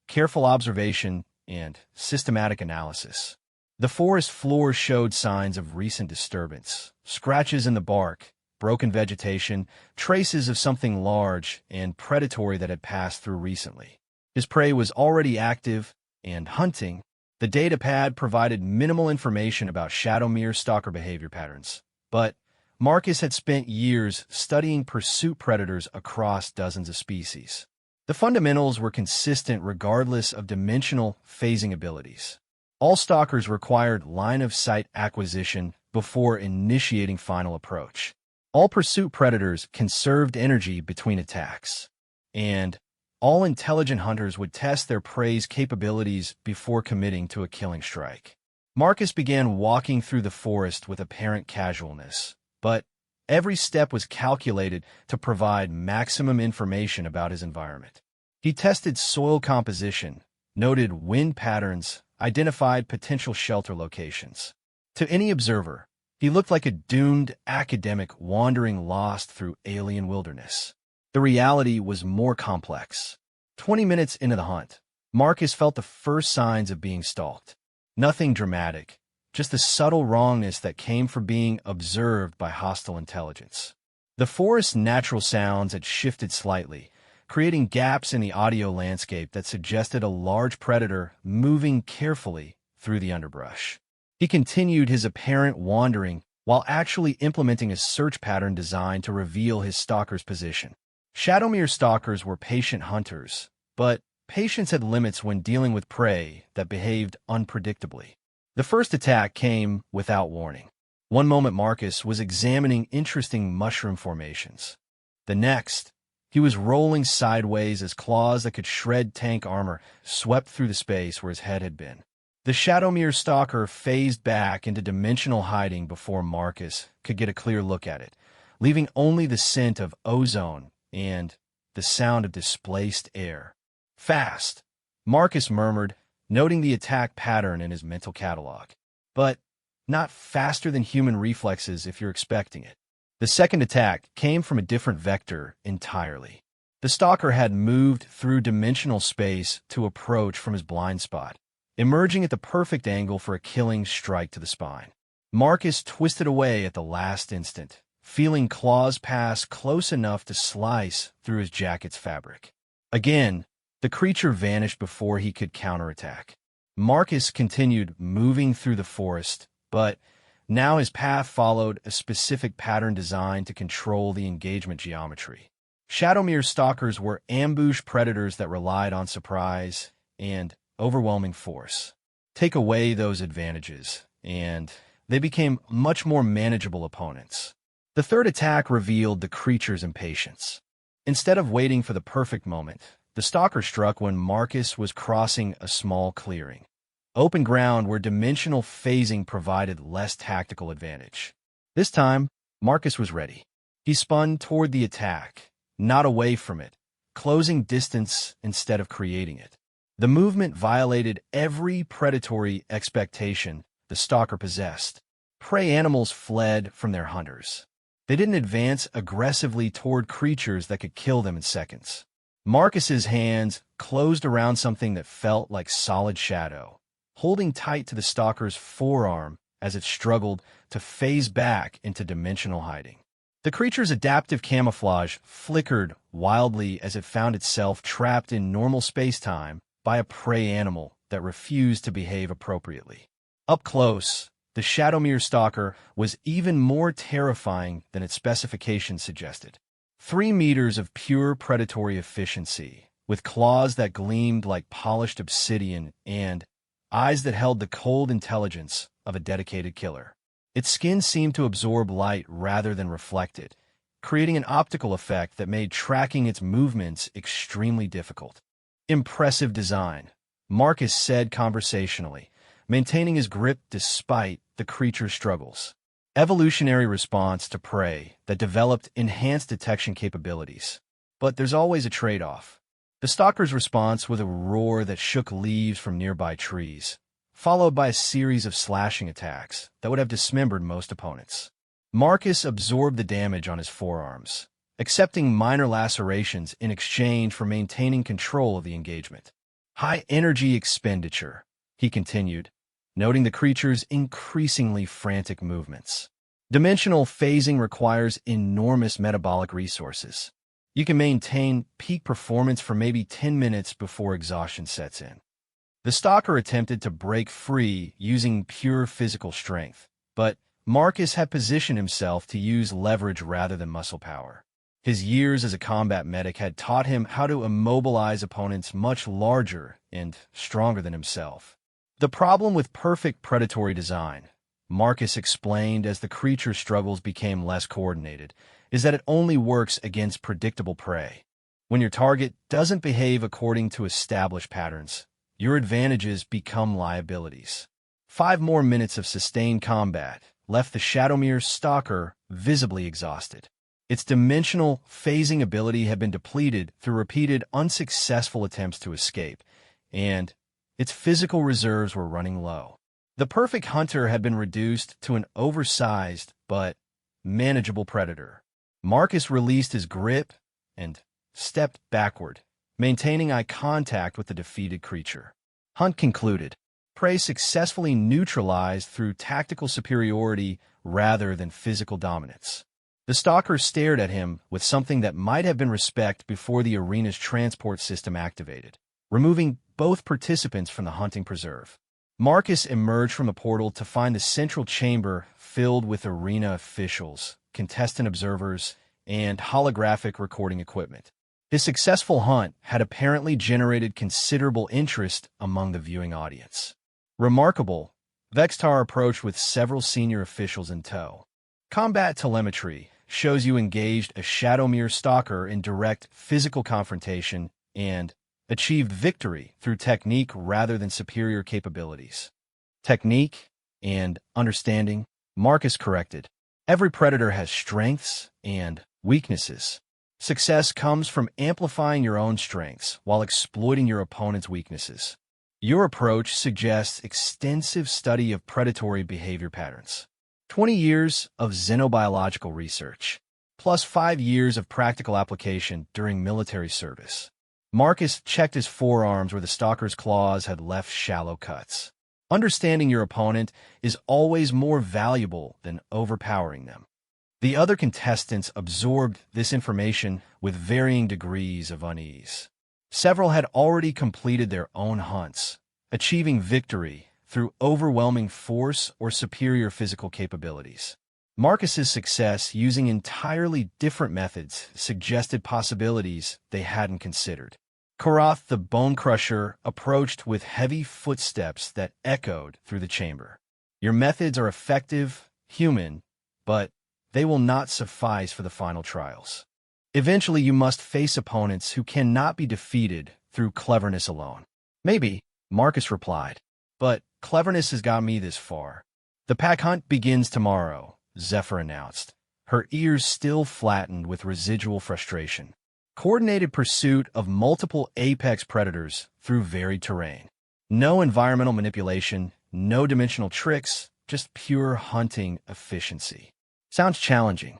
careful observation and systematic analysis. The forest floor showed signs of recent disturbance: scratches in the bark, broken vegetation, traces of something large and predatory that had passed through recently. His prey was already active and hunting. The datapad provided minimal information about Shadowmere stalker behavior patterns, but Marcus had spent years studying pursuit predators across dozens of species. The fundamentals were consistent regardless of dimensional phasing abilities. All stalkers required line-of-sight acquisition before initiating final approach. All pursuit predators conserved energy between attacks, and all intelligent hunters would test their prey's capabilities before committing to a killing strike. Marcus began walking through the forest with apparent casualness, but every step was calculated to provide maximum information about his environment. He tested soil composition, noted wind patterns, identified potential shelter locations. To any observer, he looked like a doomed academic wandering lost through alien wilderness. The reality was more complex. 20 minutes into the hunt, Marcus felt the first signs of being stalked. Nothing dramatic, just the subtle wrongness that came from being observed by hostile intelligence. The forest's natural sounds had shifted slightly, creating gaps in the audio landscape that suggested a large predator moving carefully through the underbrush. He continued his apparent wandering while actually implementing a search pattern designed to reveal his stalker's position. Shadowmere stalkers were patient hunters, but patience had limits when dealing with prey that behaved unpredictably. The first attack came without warning. One moment Marcus was examining interesting mushroom formations. The next, he was rolling sideways as claws that could shred tank armor swept through the space where his head had been. The Shadowmere stalker phased back into dimensional hiding before Marcus could get a clear look at it, leaving only the scent of ozone and the sound of displaced air. Fast, Marcus murmured, noting the attack pattern in his mental catalog. But not faster than human reflexes if you're expecting it. The second attack came from a different vector entirely. The stalker had moved through dimensional space to approach from his blind spot, emerging at the perfect angle for a killing strike to the spine. Marcus twisted away at the last instant, feeling claws pass close enough to slice through his jacket's fabric. Again, the creature vanished before he could counterattack. Marcus continued moving through the forest, but now his path followed a specific pattern designed to control the engagement geometry. Shadowmere stalkers were ambush predators that relied on surprise and overwhelming force. Take away those advantages, and they became much more manageable opponents. The third attack revealed the creature's impatience. Instead of waiting for the perfect moment, the stalker struck when Marcus was crossing a small clearing, open ground where dimensional phasing provided less tactical advantage. This time, Marcus was ready. He spun toward the attack, not away from it, closing distance instead of creating it. The movement violated every predatory expectation the stalker possessed. Prey animals fled from their hunters. They didn't advance aggressively toward creatures that could kill them in seconds. Marcus's hands closed around something that felt like solid shadow, holding tight to the stalker's forearm as it struggled to phase back into dimensional hiding. The creature's adaptive camouflage flickered wildly as it found itself trapped in normal space-time by a prey animal that refused to behave appropriately. Up close, the Shadowmere stalker was even more terrifying than its specifications suggested. 3 meters of pure predatory efficiency, with claws that gleamed like polished obsidian and eyes that held the cold intelligence of a dedicated killer. Its skin seemed to absorb light rather than reflect it, creating an optical effect that made tracking its movements extremely difficult. Impressive design, Marcus said conversationally, maintaining his grip despite the creature's struggles. Evolutionary response to prey that developed enhanced detection capabilities. But there's always a trade-off. The stalker's response was a roar that shook leaves from nearby trees, followed by a series of slashing attacks that would have dismembered most opponents. Marcus absorbed the damage on his forearms, accepting minor lacerations in exchange for maintaining control of the engagement. High energy expenditure, he continued, noting the creature's increasingly frantic movements. Dimensional phasing requires enormous metabolic resources. You can maintain peak performance for maybe 10 minutes before exhaustion sets in. The stalker attempted to break free using pure physical strength, but Marcus had positioned himself to use leverage rather than muscle power. His years as a combat medic had taught him how to immobilize opponents much larger and stronger than himself. The problem with perfect predatory design, Marcus explained as the creature's struggles became less coordinated, is that it only works against predictable prey. When your target doesn't behave according to established patterns, your advantages become liabilities. 5 more minutes of sustained combat left the Shadowmere stalker visibly exhausted. Its dimensional phasing ability had been depleted through repeated unsuccessful attempts to escape, and its physical reserves were running low. The perfect hunter had been reduced to an oversized but manageable predator. Marcus released his grip and stepped backward, maintaining eye contact with the defeated creature. Hunt concluded. Prey successfully neutralized through tactical superiority rather than physical dominance. The stalker stared at him with something that might have been respect before the arena's transport system activated, removing both participants from the hunting preserve. Marcus emerged from the portal to find the central chamber filled with arena officials, contestant observers, and holographic recording equipment. His successful hunt had apparently generated considerable interest among the viewing audience. Remarkable, Vextar approached with several senior officials in tow. Combat telemetry shows you engaged a Shadowmere stalker in direct physical confrontation and achieved victory through technique rather than superior capabilities. Technique and understanding, Marcus corrected. Every predator has strengths and weaknesses. Success comes from amplifying your own strengths while exploiting your opponent's weaknesses. Your approach suggests extensive study of predatory behavior patterns. 20 years of xenobiological research, plus 5 years of practical application during military service. Marcus checked his forearms where the stalker's claws had left shallow cuts. Understanding your opponent is always more valuable than overpowering them. The other contestants absorbed this information with varying degrees of unease. Several had already completed their own hunts, achieving victory through overwhelming force or superior physical capabilities. Marcus's success using entirely different methods suggested possibilities they hadn't considered. Korath the Bone Crusher approached with heavy footsteps that echoed through the chamber. Your methods are effective, human, but they will not suffice for the final trials. Eventually, you must face opponents who cannot be defeated through cleverness alone. Maybe, Marcus replied, but cleverness has got me this far. The pack hunt begins tomorrow, Zephyr announced, her ears still flattened with residual frustration. Coordinated pursuit of multiple apex predators through varied terrain. No environmental manipulation, no dimensional tricks, just pure hunting efficiency. Sounds challenging.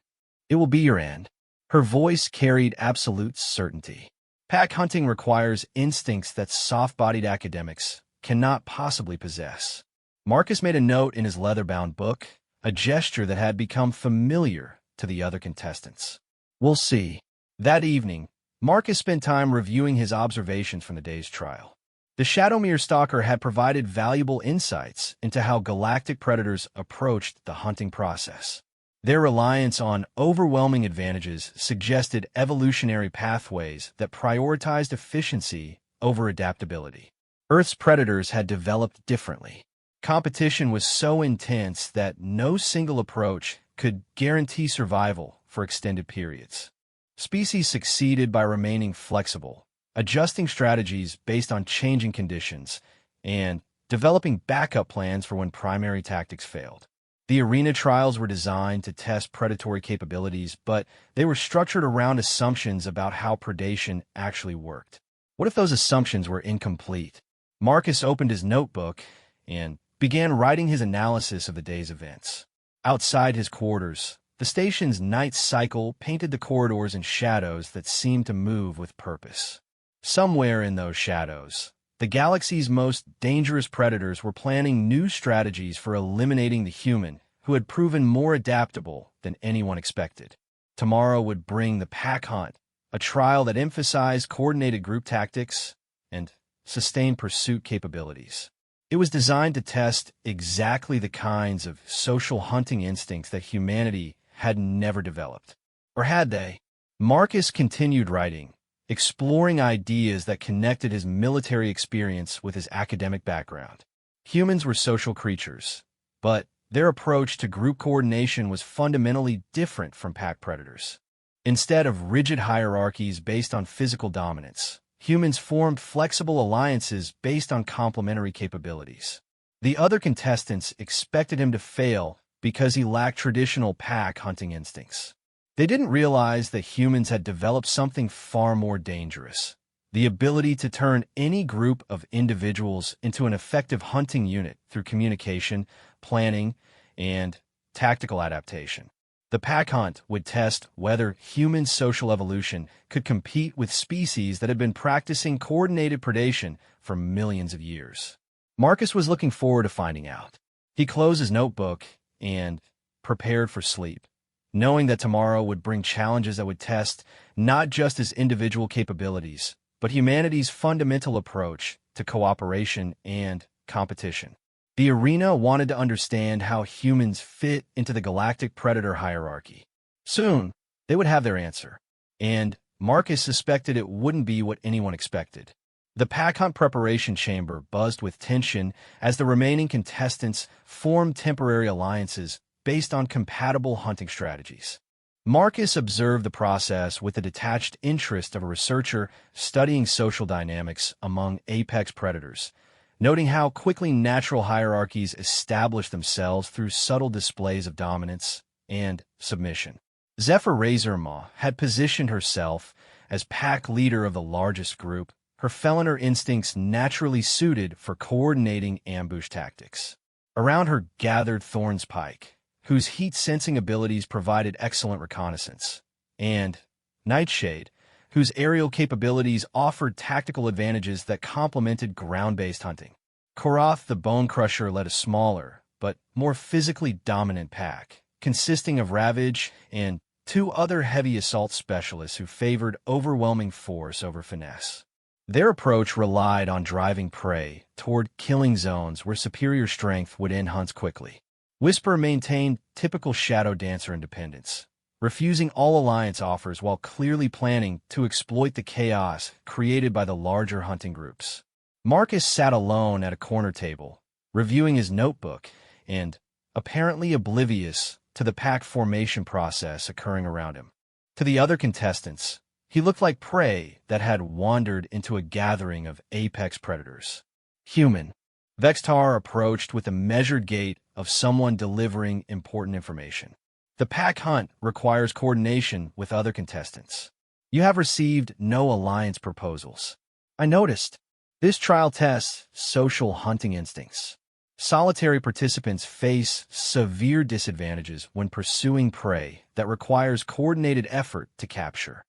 It will be your end. Her voice carried absolute certainty. Pack hunting requires instincts that soft-bodied academics cannot possibly possess. Marcus made a note in his leather-bound book, a gesture that had become familiar to the other contestants. We'll see. That evening, Marcus spent time reviewing his observations from the day's trial. The Shadowmere stalker had provided valuable insights into how galactic predators approached the hunting process. Their reliance on overwhelming advantages suggested evolutionary pathways that prioritized efficiency over adaptability. Earth's predators had developed differently. Competition was so intense that no single approach could guarantee survival for extended periods. Species succeeded by remaining flexible, adjusting strategies based on changing conditions, and developing backup plans for when primary tactics failed. The arena trials were designed to test predatory capabilities, but they were structured around assumptions about how predation actually worked. What if those assumptions were incomplete? Marcus opened his notebook and began writing his analysis of the day's events. Outside his quarters, the station's night cycle painted the corridors in shadows that seemed to move with purpose. Somewhere in those shadows, the galaxy's most dangerous predators were planning new strategies for eliminating the human who had proven more adaptable than anyone expected. Tomorrow would bring the pack hunt, a trial that emphasized coordinated group tactics and sustained pursuit capabilities. It was designed to test exactly the kinds of social hunting instincts that humanity had never developed. Or had they? Marcus continued writing, exploring ideas that connected his military experience with his academic background. Humans were social creatures, but their approach to group coordination was fundamentally different from pack predators. Instead of rigid hierarchies based on physical dominance, humans formed flexible alliances based on complementary capabilities. The other contestants expected him to fail because he lacked traditional pack hunting instincts. They didn't realize that humans had developed something far more dangerous: the ability to turn any group of individuals into an effective hunting unit through communication, planning, and tactical adaptation. The pack hunt would test whether human social evolution could compete with species that had been practicing coordinated predation for millions of years. Marcus was looking forward to finding out. He closed his notebook and prepared for sleep, knowing that tomorrow would bring challenges that would test not just his individual capabilities, but humanity's fundamental approach to cooperation and competition. The arena wanted to understand how humans fit into the galactic predator hierarchy. Soon, they would have their answer, and Marcus suspected it wouldn't be what anyone expected. The pack hunt preparation chamber buzzed with tension as the remaining contestants formed temporary alliances based on compatible hunting strategies. Marcus observed the process with the detached interest of a researcher studying social dynamics among apex predators, noting how quickly natural hierarchies establish themselves through subtle displays of dominance and submission. Zephyr Razormaw had positioned herself as pack leader of the largest group, her feliner instincts naturally suited for coordinating ambush tactics. Around her gathered Thorn's Pike, whose heat-sensing abilities provided excellent reconnaissance, and Nightshade, whose aerial capabilities offered tactical advantages that complemented ground-based hunting. Korath the Bone Crusher led a smaller, but more physically dominant pack, consisting of Ravage and two other heavy assault specialists who favored overwhelming force over finesse. Their approach relied on driving prey toward killing zones where superior strength would end hunts quickly. Whisper maintained typical Shadow Dancer independence, refusing all alliance offers while clearly planning to exploit the chaos created by the larger hunting groups. Marcus sat alone at a corner table, reviewing his notebook and apparently oblivious to the pack formation process occurring around him. To the other contestants, he looked like prey that had wandered into a gathering of apex predators. Human. Vextar approached with the measured gait of someone delivering important information. The pack hunt requires coordination with other contestants. You have received no alliance proposals. I noticed. This trial tests social hunting instincts. Solitary participants face severe disadvantages when pursuing prey that requires coordinated effort to capture.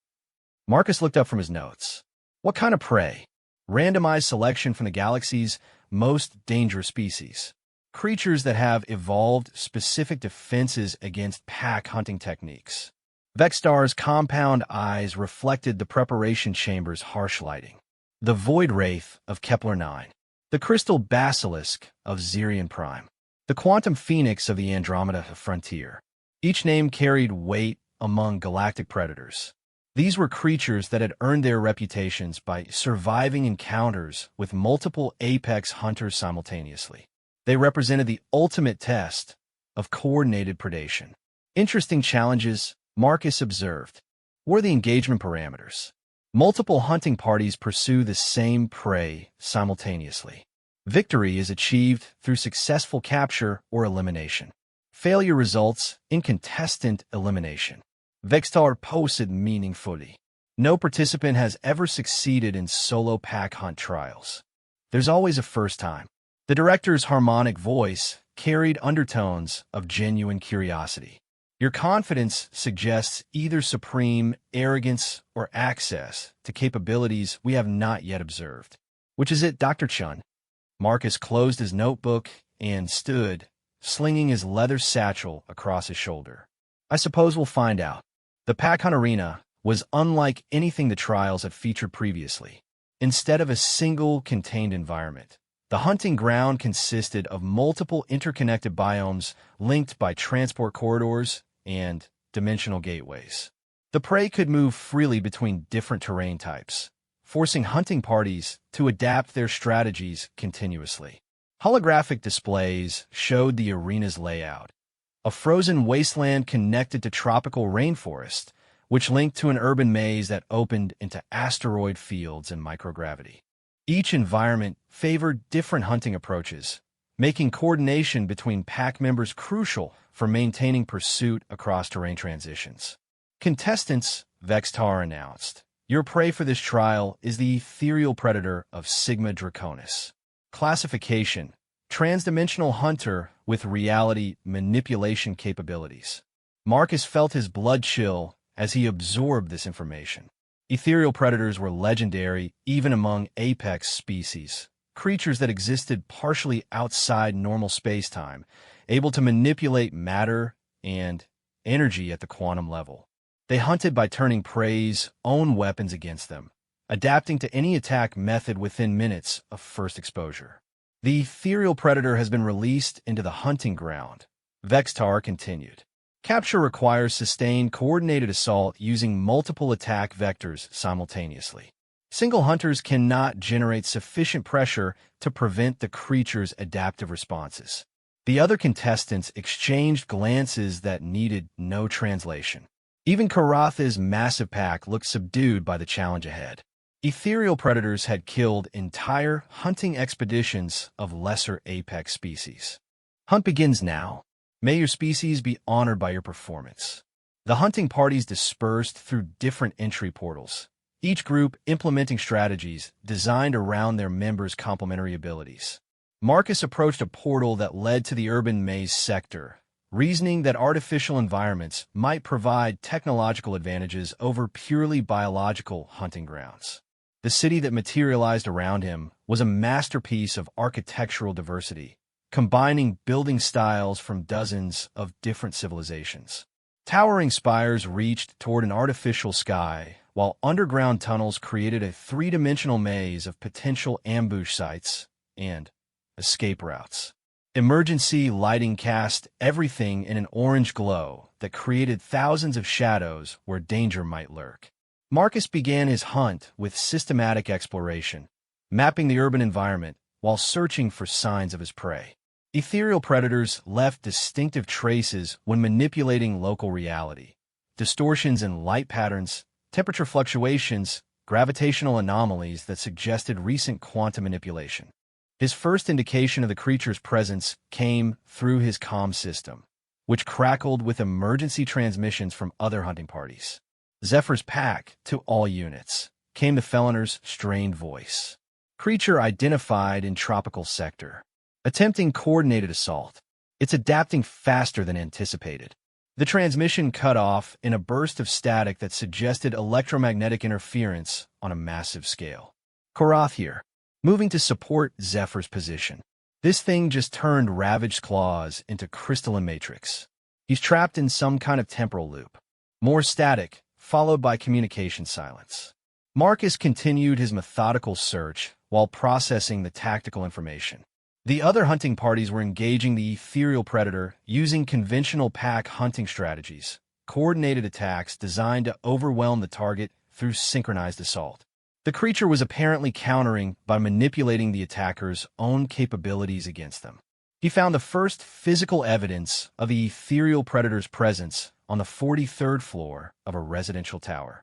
Marcus looked up from his notes. What kind of prey? Randomized selection from the galaxy's most dangerous species. Creatures that have evolved specific defenses against pack hunting techniques. Vextar's compound eyes reflected the preparation chamber's harsh lighting. The Void Wraith of Kepler 9. The Crystal Basilisk of Zirion Prime. The Quantum Phoenix of the Andromeda Frontier. Each name carried weight among galactic predators. These were creatures that had earned their reputations by surviving encounters with multiple apex hunters simultaneously. They represented the ultimate test of coordinated predation. Interesting challenges, Marcus observed, were the engagement parameters. Multiple hunting parties pursue the same prey simultaneously. Victory is achieved through successful capture or elimination. Failure results in contestant elimination. Vextar posted meaningfully. No participant has ever succeeded in solo pack hunt trials. There's always a first time. The director's harmonic voice carried undertones of genuine curiosity. Your confidence suggests either supreme arrogance or access to capabilities we have not yet observed. Which is it, Dr. Chun? Marcus closed his notebook and stood, slinging his leather satchel across his shoulder. I suppose we'll find out. The Pack Hunt Arena was unlike anything the trials had featured previously. Instead of a single contained environment, the hunting ground consisted of multiple interconnected biomes linked by transport corridors and dimensional gateways. The prey could move freely between different terrain types, forcing hunting parties to adapt their strategies continuously. Holographic displays showed the arena's layout. A frozen wasteland connected to tropical rainforest, which linked to an urban maze that opened into asteroid fields and microgravity. Each environment favored different hunting approaches, making coordination between pack members crucial for maintaining pursuit across terrain transitions. Contestants, Vextar announced. Your prey for this trial is the ethereal predator of Sigma Draconis. Classification: transdimensional hunter with reality manipulation capabilities. Marcus felt his blood chill as he absorbed this information. Ethereal predators were legendary even among apex species, creatures that existed partially outside normal space-time, able to manipulate matter and energy at the quantum level. They hunted by turning prey's own weapons against them, adapting to any attack method within minutes of first exposure. The ethereal predator has been released into the hunting ground, Vextar continued. Capture requires sustained coordinated assault using multiple attack vectors simultaneously. Single hunters cannot generate sufficient pressure to prevent the creature's adaptive responses. The other contestants exchanged glances that needed no translation. Even Karatha's massive pack looked subdued by the challenge ahead. Ethereal predators had killed entire hunting expeditions of lesser apex species. Hunt begins now. May your species be honored by your performance. The hunting parties dispersed through different entry portals, each group implementing strategies designed around their members' complementary abilities. Marcus approached a portal that led to the urban maze sector, reasoning that artificial environments might provide technological advantages over purely biological hunting grounds. The city that materialized around him was a masterpiece of architectural diversity, combining building styles from dozens of different civilizations. Towering spires reached toward an artificial sky, while underground tunnels created a three-dimensional maze of potential ambush sites and escape routes. Emergency lighting cast everything in an orange glow that created thousands of shadows where danger might lurk. Marcus began his hunt with systematic exploration, mapping the urban environment while searching for signs of his prey. Ethereal predators left distinctive traces when manipulating local reality. Distortions in light patterns, temperature fluctuations, gravitational anomalies that suggested recent quantum manipulation. His first indication of the creature's presence came through his comm system, which crackled with emergency transmissions from other hunting parties. Zephyr's pack, to all units, came the Felonier's strained voice. Creature identified in tropical sector. Attempting coordinated assault. It's adapting faster than anticipated. The transmission cut off in a burst of static that suggested electromagnetic interference on a massive scale. Korath here, moving to support Zephyr's position. This thing just turned Ravaged claws into crystalline matrix. He's trapped in some kind of temporal loop. More static, followed by communication silence. Marcus continued his methodical search while processing the tactical information. The other hunting parties were engaging the ethereal predator using conventional pack hunting strategies, coordinated attacks designed to overwhelm the target through synchronized assault. The creature was apparently countering by manipulating the attacker's own capabilities against them. He found the first physical evidence of the ethereal predator's presence on the 43rd floor of a residential tower.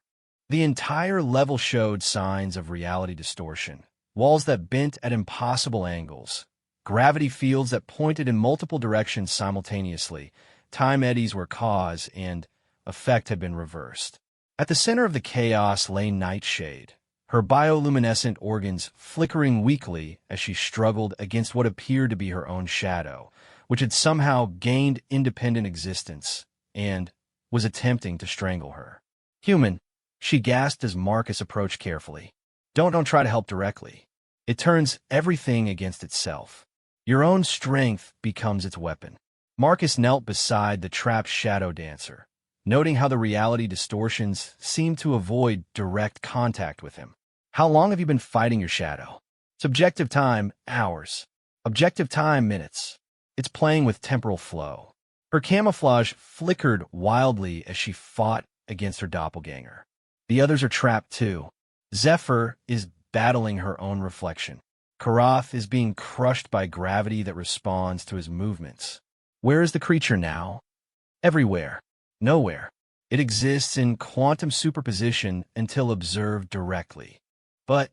The entire level showed signs of reality distortion, walls that bent at impossible angles, gravity fields that pointed in multiple directions simultaneously, time eddies where cause and effect had been reversed. At the center of the chaos lay Nightshade, her bioluminescent organs flickering weakly as she struggled against what appeared to be her own shadow, which had somehow gained independent existence and was attempting to strangle her. "Human," she gasped as Marcus approached carefully. Don't try to help directly. It turns everything against itself. Your own strength becomes its weapon." Marcus knelt beside the trapped shadow dancer, noting how the reality distortions seemed to avoid direct contact with him. "How long have you been fighting your shadow?" "Subjective time, hours. Objective time, minutes. It's playing with temporal flow." Her camouflage flickered wildly as she fought against her doppelganger. "The others are trapped too. Zephyr is battling her own reflection. Karath is being crushed by gravity that responds to his movements. Where is the creature now?" "Everywhere. Nowhere. It exists in quantum superposition until observed directly. But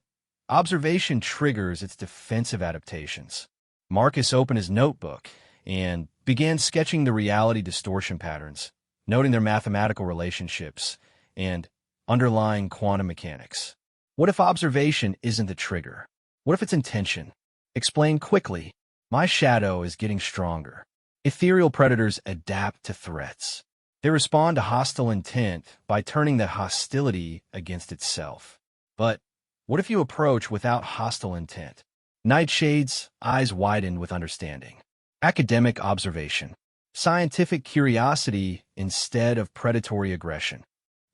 observation triggers its defensive adaptations." Marcus opened his notebook and began sketching the reality distortion patterns, noting their mathematical relationships and underlying quantum mechanics. "What if observation isn't the trigger? What if it's intention?" "Explain quickly." "My shadow is getting stronger. Ethereal predators adapt to threats. They respond to hostile intent by turning that hostility against itself. But what if you approach without hostile intent?" Nightshade's eyes widened with understanding. "Academic observation. Scientific curiosity instead of predatory aggression."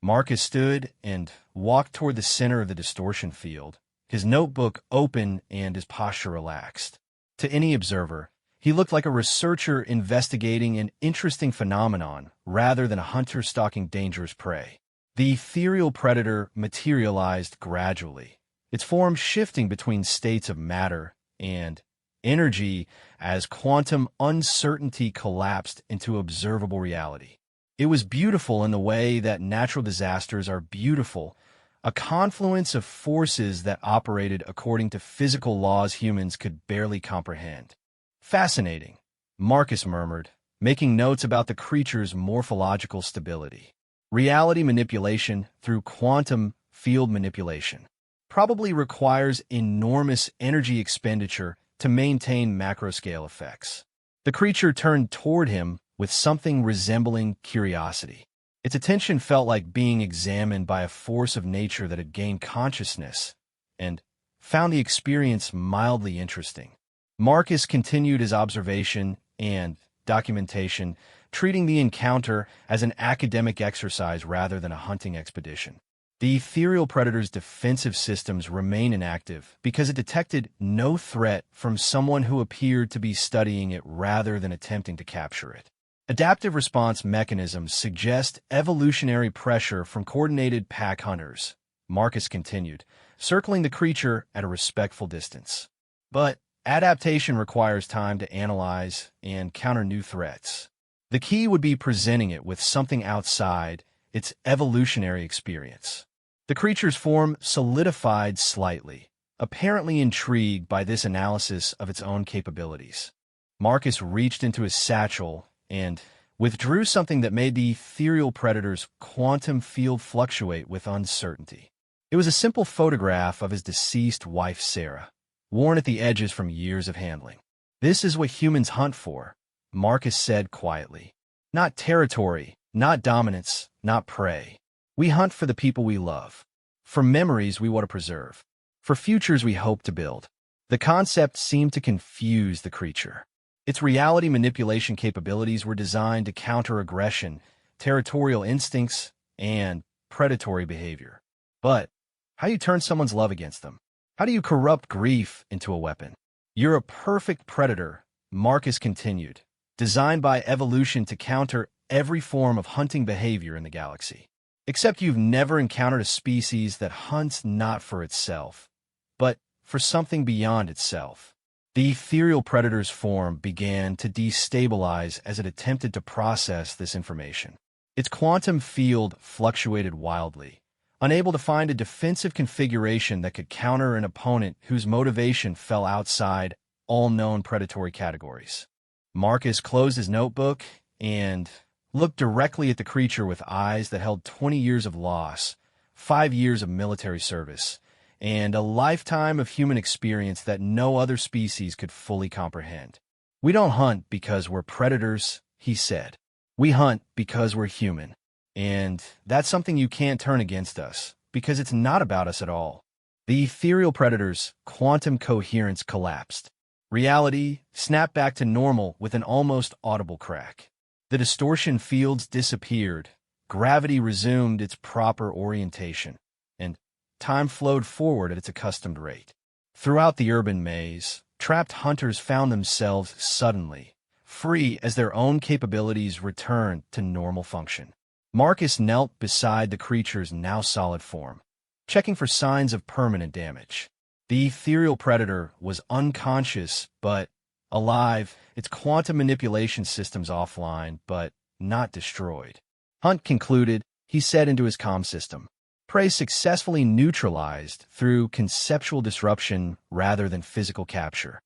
Marcus stood and walked toward the center of the distortion field, his notebook open and his posture relaxed. To any observer, he looked like a researcher investigating an interesting phenomenon rather than a hunter stalking dangerous prey. The ethereal predator materialized gradually, its form shifting between states of matter and energy as quantum uncertainty collapsed into observable reality. It was beautiful in the way that natural disasters are beautiful, a confluence of forces that operated according to physical laws humans could barely comprehend. "Fascinating," Marcus murmured, making notes about the creature's morphological stability. "Reality manipulation through quantum field manipulation probably requires enormous energy expenditure to maintain macro-scale effects." The creature turned toward him with something resembling curiosity. Its attention felt like being examined by a force of nature that had gained consciousness and found the experience mildly interesting. Marcus continued his observation and documentation, treating the encounter as an academic exercise rather than a hunting expedition. The ethereal predator's defensive systems remain inactive because it detected no threat from someone who appeared to be studying it rather than attempting to capture it. Adaptive response mechanisms suggest evolutionary pressure from coordinated pack hunters, Marcus continued, circling the creature at a respectful distance. But adaptation requires time to analyze and counter new threats. The key would be presenting it with something outside its evolutionary experience. The creature's form solidified slightly, apparently intrigued by this analysis of its own capabilities. Marcus reached into his satchel and withdrew something that made the ethereal predator's quantum field fluctuate with uncertainty. It was a simple photograph of his deceased wife, Sarah, worn at the edges from years of handling. "This is what humans hunt for," Marcus said quietly. "Not territory, not dominance, not prey. We hunt for the people we love, for memories we want to preserve, for futures we hope to build." The concept seemed to confuse the creature. Its reality manipulation capabilities were designed to counter aggression, territorial instincts, and predatory behavior. But how do you turn someone's love against them? How do you corrupt grief into a weapon? "You're a perfect predator," Marcus continued, "designed by evolution to counter every form of hunting behavior in the galaxy. Except you've never encountered a species that hunts not for itself, but for something beyond itself." The ethereal predator's form began to destabilize as it attempted to process this information. Its quantum field fluctuated wildly, unable to find a defensive configuration that could counter an opponent whose motivation fell outside all known predatory categories. Marcus closed his notebook and looked directly at the creature with eyes that held 20 years of loss, 5 years of military service, and a lifetime of human experience that no other species could fully comprehend. "We don't hunt because we're predators," he said. "We hunt because we're human. And that's something you can't turn against us, because it's not about us at all." The ethereal predator's quantum coherence collapsed. Reality snapped back to normal with an almost audible crack. The distortion fields disappeared, gravity resumed its proper orientation, and time flowed forward at its accustomed rate. Throughout the urban maze, trapped hunters found themselves suddenly free as their own capabilities returned to normal function. Marcus knelt beside the creature's now solid form, checking for signs of permanent damage. The ethereal predator was unconscious but alive, its quantum manipulation systems offline but not destroyed. "Hunt concluded," he said into his comm system. "Prey successfully neutralized through conceptual disruption rather than physical capture."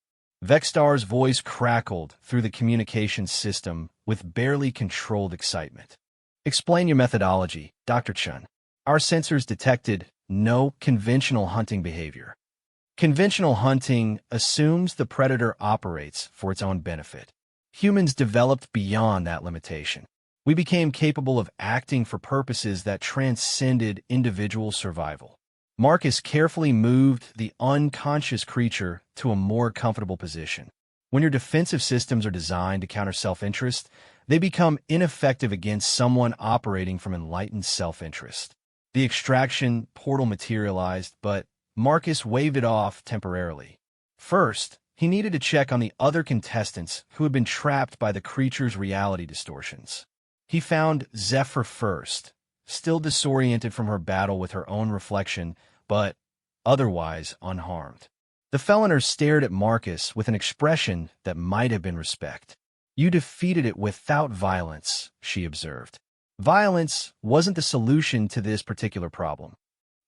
Vextar's voice crackled through the communications system with barely controlled excitement. "Explain your methodology, Dr. Chun." "Our sensors detected no conventional hunting behavior." Conventional hunting assumes the predator operates for its own benefit. Humans developed beyond that limitation. We became capable of acting for purposes that transcended individual survival. Marcus carefully moved the unconscious creature to a more comfortable position. When your defensive systems are designed to counter self-interest, they become ineffective against someone operating from enlightened self-interest. The extraction portal materialized, but Marcus waved it off temporarily. First, he needed to check on the other contestants who had been trapped by the creature's reality distortions. He found Zephyr first, still disoriented from her battle with her own reflection, but otherwise unharmed. The Feliner stared at Marcus with an expression that might have been respect. "You defeated it without violence," she observed. "Violence wasn't the solution to this particular problem."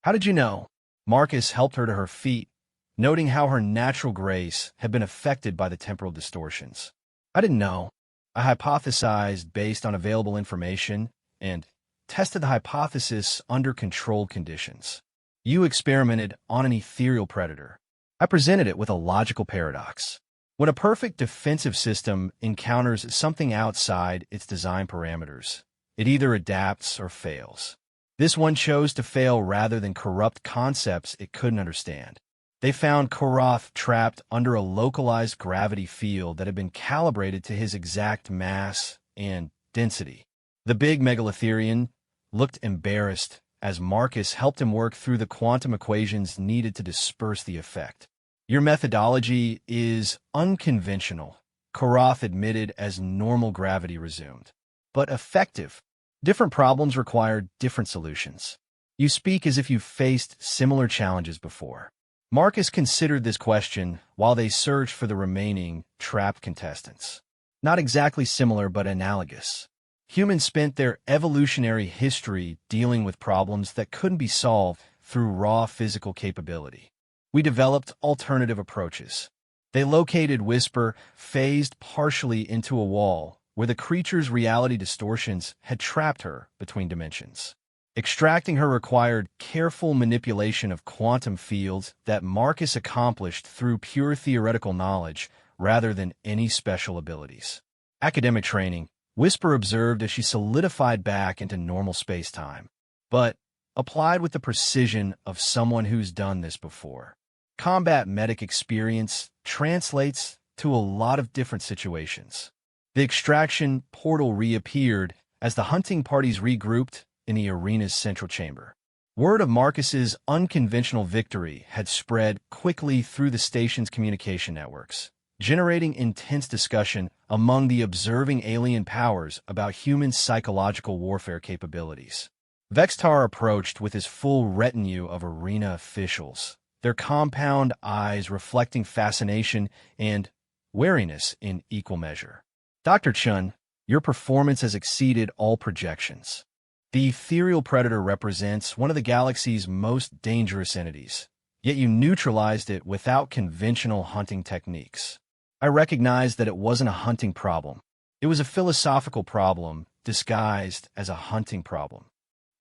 "How did you know?" Marcus helped her to her feet, noting how her natural grace had been affected by the temporal distortions. "I didn't know. I hypothesized based on available information and tested the hypothesis under controlled conditions. You experimented on an ethereal predator. I presented it with a logical paradox. When a perfect defensive system encounters something outside its design parameters, it either adapts or fails. This one chose to fail rather than corrupt concepts it couldn't understand. They found Koroth trapped under a localized gravity field that had been calibrated to his exact mass and density. The big megalotherian looked embarrassed as Marcus helped him work through the quantum equations needed to disperse the effect. "Your methodology is unconventional," Koroth admitted as normal gravity resumed. "But effective. Different problems require different solutions. You speak as if you've faced similar challenges before." Marcus considered this question while they searched for the remaining trapped contestants. "Not exactly similar, but analogous. Humans spent their evolutionary history dealing with problems that couldn't be solved through raw physical capability. We developed alternative approaches. They located Whisper phased partially into a wall where the creature's reality distortions had trapped her between dimensions. Extracting her required careful manipulation of quantum fields that Marcus accomplished through pure theoretical knowledge rather than any special abilities. Academic training, Whisper observed as she solidified back into normal space-time, but applied with the precision of someone who's done this before. Combat medic experience translates to a lot of different situations. The extraction portal reappeared as the hunting parties regrouped in the arena's central chamber. Word of Marcus's unconventional victory had spread quickly through the station's communication networks, generating intense discussion among the observing alien powers about human psychological warfare capabilities. Vextar approached with his full retinue of arena officials, their compound eyes reflecting fascination and wariness in equal measure. "Dr. Chun, your performance has exceeded all projections. The ethereal predator represents one of the galaxy's most dangerous entities, yet you neutralized it without conventional hunting techniques. I recognize that it wasn't a hunting problem. It was a philosophical problem disguised as a hunting problem.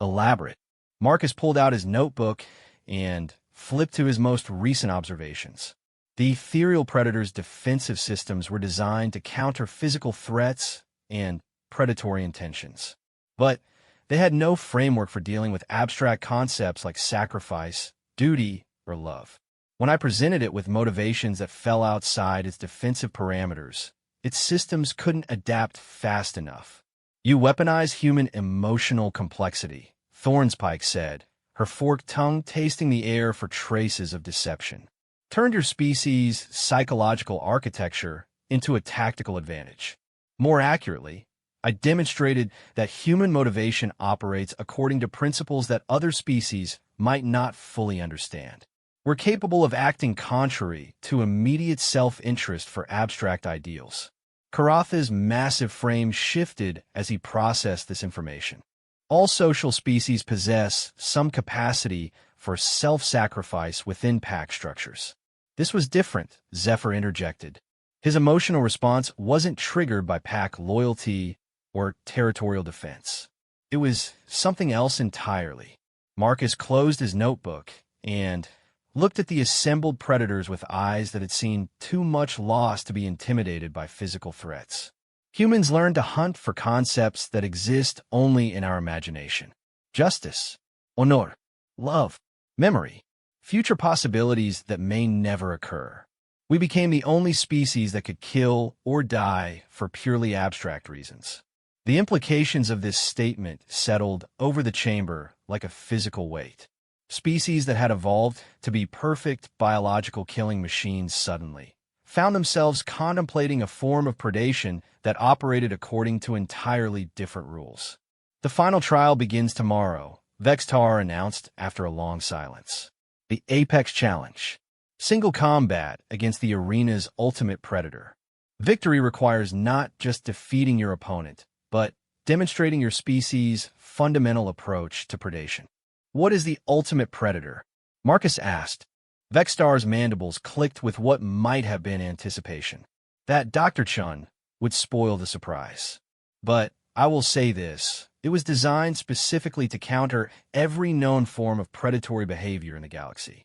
Elaborate." Marcus pulled out his notebook and flipped to his most recent observations. The ethereal predator's defensive systems were designed to counter physical threats and predatory intentions. But they had no framework for dealing with abstract concepts like sacrifice, duty, or love. When I presented it with motivations that fell outside its defensive parameters, its systems couldn't adapt fast enough. "You weaponize human emotional complexity," Thornspike said, her forked tongue tasting the air for traces of deception. "Turned your species' psychological architecture into a tactical advantage. More accurately, I demonstrated that human motivation operates according to principles that other species might not fully understand. We're capable of acting contrary to immediate self-interest for abstract ideals." Karatha's massive frame shifted as he processed this information. All social species possess some capacity for self-sacrifice within pack structures. This was different, Zephyr interjected. His emotional response wasn't triggered by pack loyalty or territorial defense. It was something else entirely. Marcus closed his notebook and looked at the assembled predators with eyes that had seen too much loss to be intimidated by physical threats. Humans learn to hunt for concepts that exist only in our imagination. Justice, honor, love, memory, future possibilities that may never occur. We became the only species that could kill or die for purely abstract reasons. The implications of this statement settled over the chamber like a physical weight. Species that had evolved to be perfect biological killing machines suddenly found themselves contemplating a form of predation that operated according to entirely different rules. "The final trial begins tomorrow," Vextar announced after a long silence. "The Apex Challenge. Single combat against the arena's ultimate predator. Victory requires not just defeating your opponent, but demonstrating your species' fundamental approach to predation." "What is the ultimate predator?" Marcus asked. Vextar's mandibles clicked with what might have been anticipation. That Dr. Chun would spoil the surprise. "But I will say this, it was designed specifically to counter every known form of predatory behavior in the galaxy."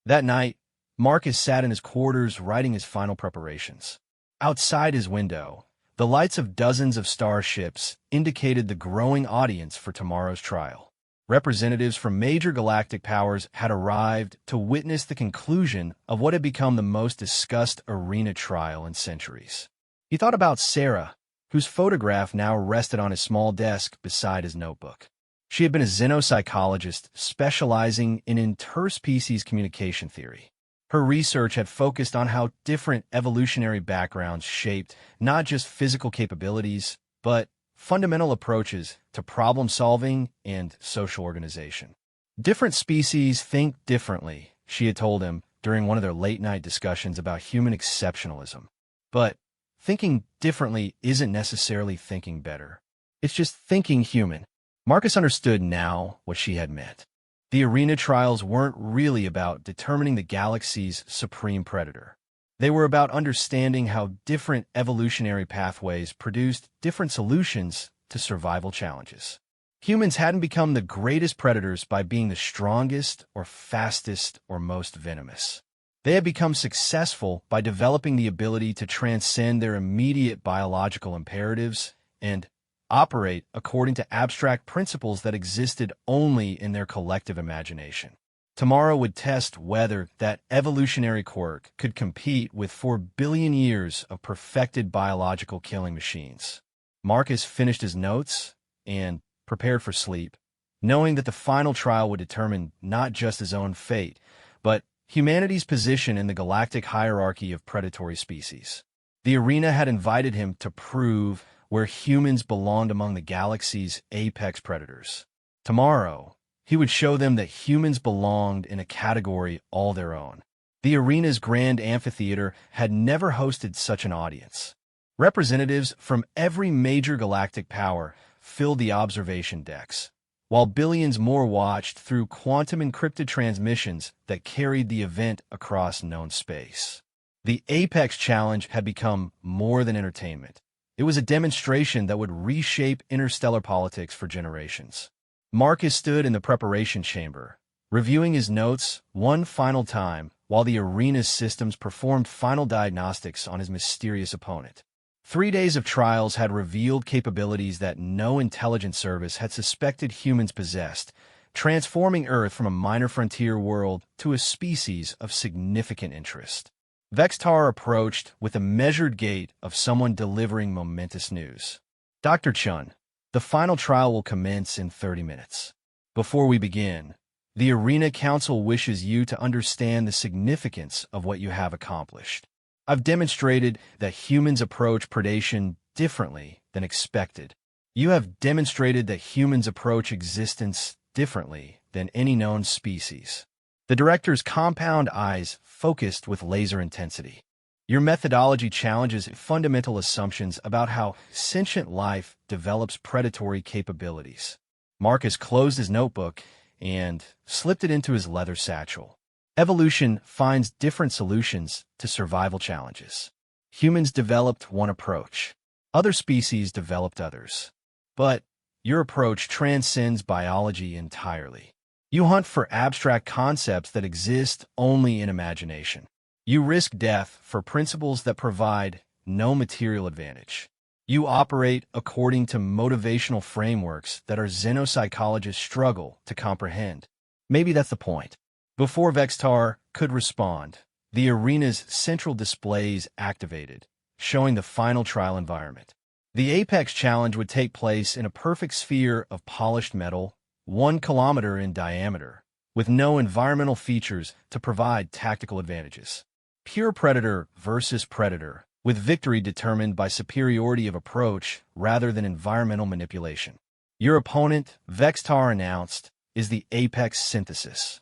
That night, Marcus sat in his quarters writing his final preparations. Outside his window, the lights of dozens of starships indicated the growing audience for tomorrow's trial. Representatives from major galactic powers had arrived to witness the conclusion of what had become the most discussed arena trial in centuries. He thought about Sarah, whose photograph now rested on his small desk beside his notebook. She had been a xenopsychologist specializing in interspecies communication theory. Her research had focused on how different evolutionary backgrounds shaped not just physical capabilities, but fundamental approaches to problem-solving and social organization. "Different species think differently," she had told him during one of their late-night discussions about human exceptionalism. But thinking differently isn't necessarily thinking better. It's just thinking human. Marcus understood now what she had meant. The arena trials weren't really about determining the galaxy's supreme predator. They were about understanding how different evolutionary pathways produced different solutions to survival challenges. Humans hadn't become the greatest predators by being the strongest or fastest or most venomous. They had become successful by developing the ability to transcend their immediate biological imperatives and operate according to abstract principles that existed only in their collective imagination. Tomorrow would test whether that evolutionary quirk could compete with 4 billion years of perfected biological killing machines. Marcus finished his notes and prepared for sleep, knowing that the final trial would determine not just his own fate, but humanity's position in the galactic hierarchy of predatory species. The arena had invited him to prove where humans belonged among the galaxy's apex predators. Tomorrow, he would show them that humans belonged in a category all their own. The arena's grand amphitheater had never hosted such an audience. Representatives from every major galactic power filled the observation decks, while billions more watched through quantum-encrypted transmissions that carried the event across known space. The Apex Challenge had become more than entertainment. It was a demonstration that would reshape interstellar politics for generations. Marcus stood in the preparation chamber, reviewing his notes one final time while the arena's systems performed final diagnostics on his mysterious opponent. 3 days of trials had revealed capabilities that no intelligence service had suspected humans possessed, transforming Earth from a minor frontier world to a species of significant interest. Vextar approached with the measured gait of someone delivering momentous news. Dr. Chun, the final trial will commence in 30 minutes. Before we begin, the Arena Council wishes you to understand the significance of what you have accomplished. I've demonstrated that humans approach predation differently than expected. You have demonstrated that humans approach existence differently than any known species. The director's compound eyes focused with laser intensity. Your methodology challenges fundamental assumptions about how sentient life develops predatory capabilities. Marcus closed his notebook and slipped it into his leather satchel. Evolution finds different solutions to survival challenges. Humans developed one approach. Other species developed others. But your approach transcends biology entirely. You hunt for abstract concepts that exist only in imagination. You risk death for principles that provide no material advantage. You operate according to motivational frameworks that our xenopsychologists struggle to comprehend. Maybe that's the point. Before Vextar could respond, the arena's central displays activated, showing the final trial environment. The Apex Challenge would take place in a perfect sphere of polished metal, 1 kilometer in diameter, with no environmental features to provide tactical advantages. Pure predator versus predator, with victory determined by superiority of approach rather than environmental manipulation. Your opponent, Vextar announced, is the Apex Synthesis,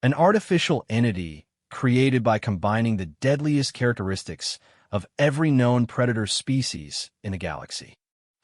an artificial entity created by combining the deadliest characteristics of every known predator species in the galaxy.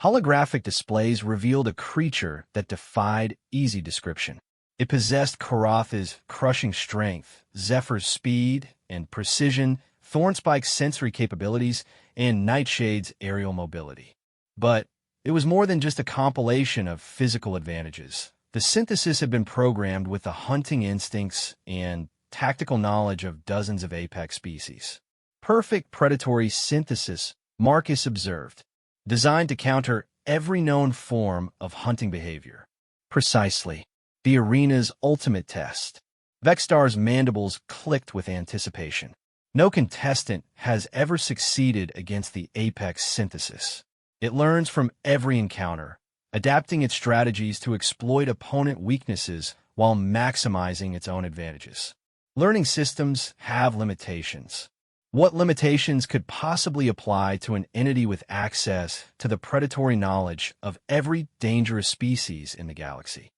Holographic displays revealed a creature that defied easy description. It possessed Karatha's crushing strength, Zephyr's speed and precision, Thornspike's sensory capabilities, and Nightshade's aerial mobility. But it was more than just a compilation of physical advantages. The synthesis had been programmed with the hunting instincts and tactical knowledge of dozens of apex species. Perfect predatory synthesis, Marcus observed, designed to counter every known form of hunting behavior. Precisely. The arena's ultimate test. Vextar's mandibles clicked with anticipation. No contestant has ever succeeded against the Apex Synthesis. It learns from every encounter, adapting its strategies to exploit opponent weaknesses while maximizing its own advantages. Learning systems have limitations. What limitations could possibly apply to an entity with access to the predatory knowledge of every dangerous species in the galaxy?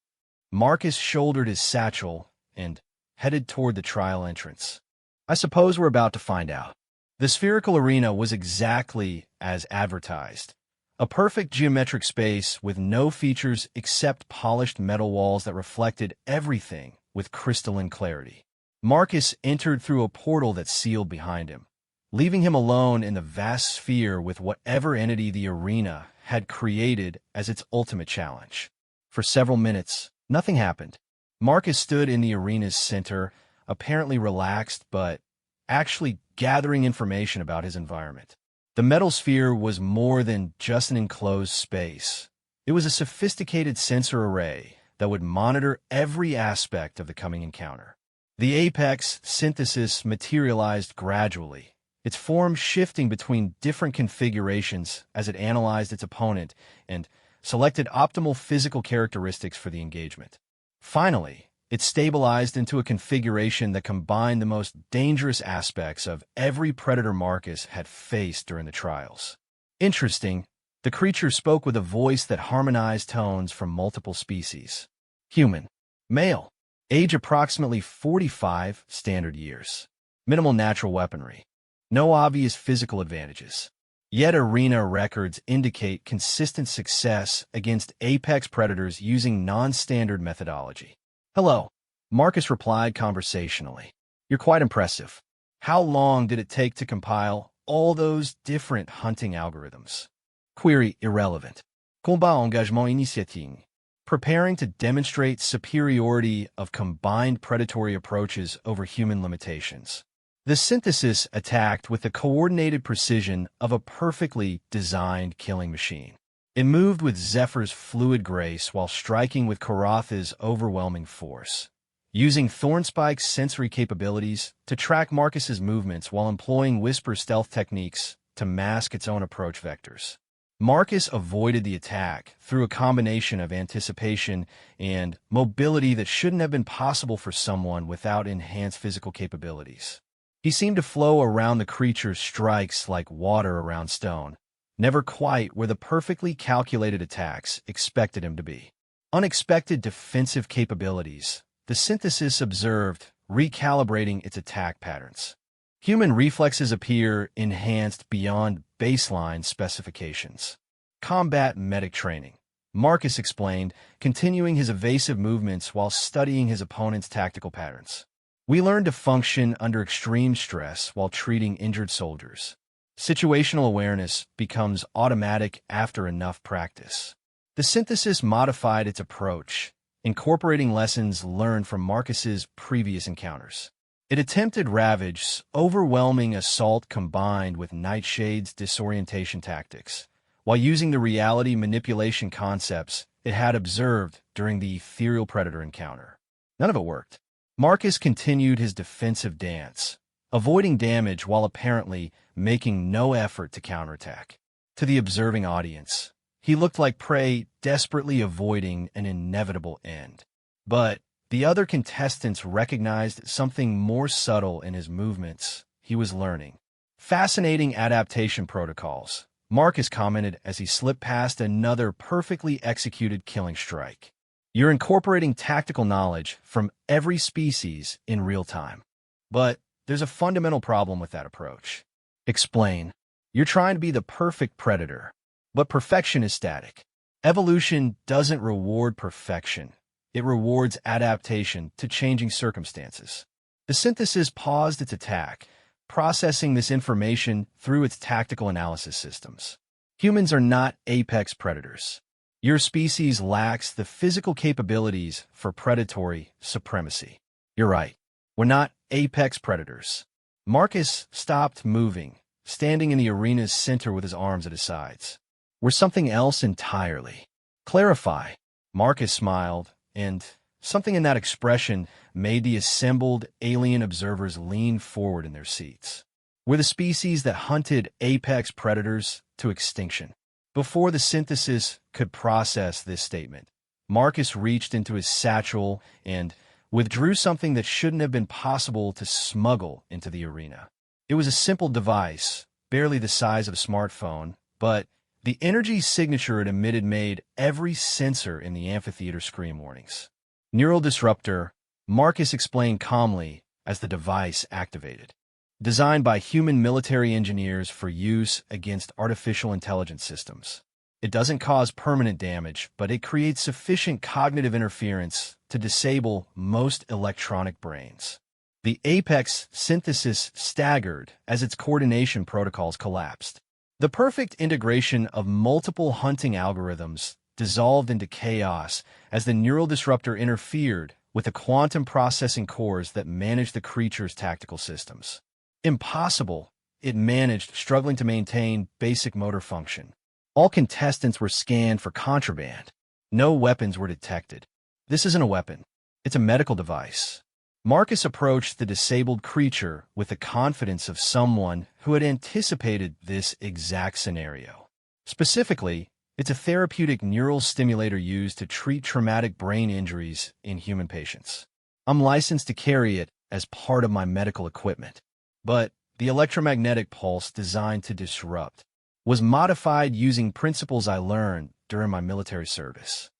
Marcus shouldered his satchel and headed toward the trial entrance. I suppose we're about to find out. The spherical arena was exactly as advertised. A perfect geometric space with no features except polished metal walls that reflected everything with crystalline clarity. Marcus entered through a portal that sealed behind him, leaving him alone in the vast sphere with whatever entity the arena had created as its ultimate challenge. For several minutes, nothing happened. Marcus stood in the arena's center, apparently relaxed, but actually gathering information about his environment. The metal sphere was more than just an enclosed space. It was a sophisticated sensor array that would monitor every aspect of the coming encounter. The Apex Synthesis materialized gradually, its form shifting between different configurations as it analyzed its opponent and selected optimal physical characteristics for the engagement. Finally, it stabilized into a configuration that combined the most dangerous aspects of every predator Marcus had faced during the trials. Interesting, the creature spoke with a voice that harmonized tones from multiple species. Human. Male. Age approximately 45 standard years. Minimal natural weaponry. No obvious physical advantages. Yet arena records indicate consistent success against apex predators using non-standard methodology. Hello, Marcus replied conversationally. You're quite impressive. How long did it take to compile all those different hunting algorithms? Query irrelevant. Combat engagement initiating. preparing to demonstrate superiority of combined predatory approaches over human limitations. The synthesis attacked with the coordinated precision of a perfectly designed killing machine. It moved with Zephyr's fluid grace while striking with Karatha's overwhelming force, using Thornspike's sensory capabilities to track Marcus's movements while employing Whisper stealth techniques to mask its own approach vectors. Marcus avoided the attack through a combination of anticipation and mobility that shouldn't have been possible for someone without enhanced physical capabilities. He seemed to flow around the creature's strikes like water around stone, never quite where the perfectly calculated attacks expected him to be. Unexpected defensive capabilities, the synthesis observed, recalibrating its attack patterns. Human reflexes appear enhanced beyond baseline specifications. Combat medic training, Marcus explained, continuing his evasive movements while studying his opponent's tactical patterns. We learn to function under extreme stress while treating injured soldiers. Situational awareness becomes automatic after enough practice. The synthesis modified its approach, incorporating lessons learned from Marcus's previous encounters. It attempted Ravage's overwhelming assault combined with Nightshade's disorientation tactics, while using the reality manipulation concepts it had observed during the ethereal predator encounter. None of it worked. Marcus continued his defensive dance, avoiding damage while apparently making no effort to counterattack. To the observing audience, he looked like prey desperately avoiding an inevitable end. But the other contestants recognized something more subtle in his movements. He was learning. Fascinating adaptation protocols, Marcus commented as he slipped past another perfectly executed killing strike. You're incorporating tactical knowledge from every species in real time. But there's a fundamental problem with that approach. Explain. You're trying to be the perfect predator, but perfection is static. Evolution doesn't reward perfection. It rewards adaptation to changing circumstances. The synthesis paused its attack, processing this information through its tactical analysis systems. Humans are not apex predators. Your species lacks the physical capabilities for predatory supremacy. You're right. We're not apex predators. Marcus stopped moving, standing in the arena's center with his arms at his sides. We're something else entirely. Clarify. Marcus smiled, and something in that expression made the assembled alien observers lean forward in their seats. We're the species that hunted apex predators to extinction. Before the synthesis could process this statement, Marcus reached into his satchel and withdrew something that shouldn't have been possible to smuggle into the arena. It was a simple device, barely the size of a smartphone, but the energy signature it emitted made every sensor in the amphitheater scream warnings. Neural disruptor, Marcus explained calmly as the device activated. Designed by human military engineers for use against artificial intelligence systems. It doesn't cause permanent damage, but it creates sufficient cognitive interference to disable most electronic brains. The Apex synthesis staggered as its coordination protocols collapsed. The perfect integration of multiple hunting algorithms dissolved into chaos as the neural disruptor interfered with the quantum processing cores that manage the creature's tactical systems. Impossible, it managed, struggling to maintain basic motor function. All contestants were scanned for contraband. No weapons were detected. This isn't a weapon. It's a medical device. Marcus approached the disabled creature with the confidence of someone who had anticipated this exact scenario. Specifically, it's a therapeutic neural stimulator used to treat traumatic brain injuries in human patients. I'm licensed to carry it as part of my medical equipment. But the electromagnetic pulse designed to disrupt was modified using principles I learned during my military service.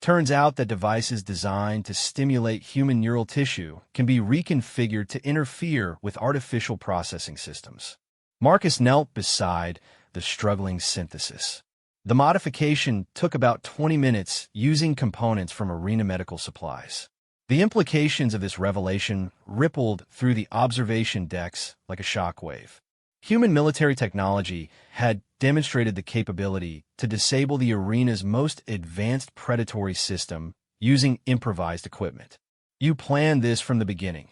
Turns out that devices designed to stimulate human neural tissue can be reconfigured to interfere with artificial processing systems. Marcus knelt beside the struggling synthesis. The modification took about 20 minutes using components from Arena Medical Supplies. The implications of this revelation rippled through the observation decks like a shockwave. Human military technology had demonstrated the capability to disable the arena's most advanced predatory system using improvised equipment. You planned this from the beginning.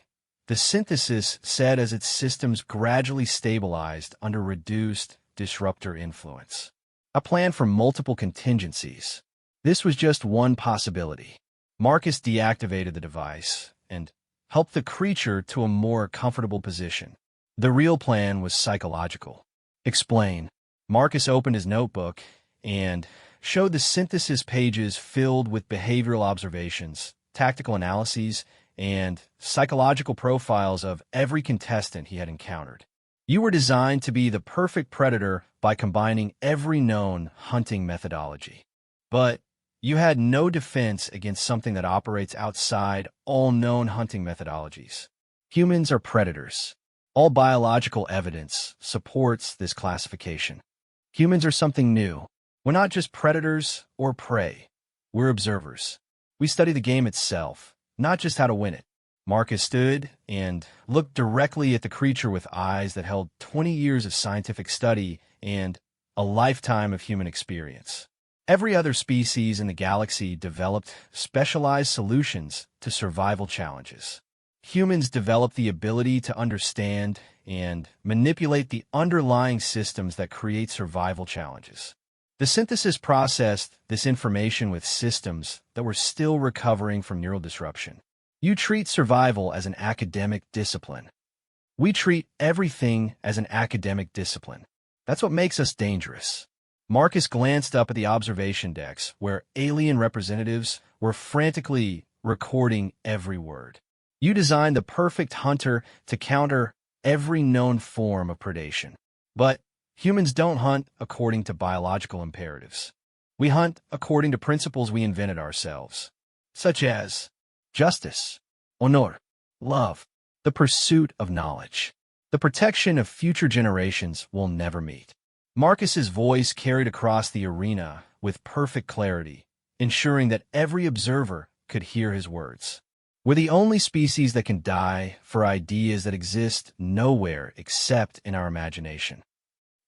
The synthesis said as its systems gradually stabilized under reduced disruptor influence. A plan for multiple contingencies. This was just one possibility. Marcus deactivated the device and helped the creature to a more comfortable position. The real plan was psychological. Explain. Marcus opened his notebook and showed the synthesis pages filled with behavioral observations, tactical analyses, and psychological profiles of every contestant he had encountered. You were designed to be the perfect predator by combining every known hunting methodology. But you had no defense against something that operates outside all known hunting methodologies. Humans are predators. All biological evidence supports this classification. Humans are something new. We're not just predators or prey. We're observers. We study the game itself, not just how to win it. Marcus stood and looked directly at the creature with eyes that held 20 years of scientific study and a lifetime of human experience. Every other species in the galaxy developed specialized solutions to survival challenges. Humans developed the ability to understand and manipulate the underlying systems that create survival challenges. The synthesis processed this information with systems that were still recovering from neural disruption. You treat survival as an academic discipline. We treat everything as an academic discipline. That's what makes us dangerous. Marcus glanced up at the observation decks, where alien representatives were frantically recording every word. You designed the perfect hunter to counter every known form of predation. But humans don't hunt according to biological imperatives. We hunt according to principles we invented ourselves, such as justice, honor, love, the pursuit of knowledge, the protection of future generations we'll never meet. Marcus's voice carried across the arena with perfect clarity, ensuring that every observer could hear his words. We're the only species that can die for ideas that exist nowhere except in our imagination.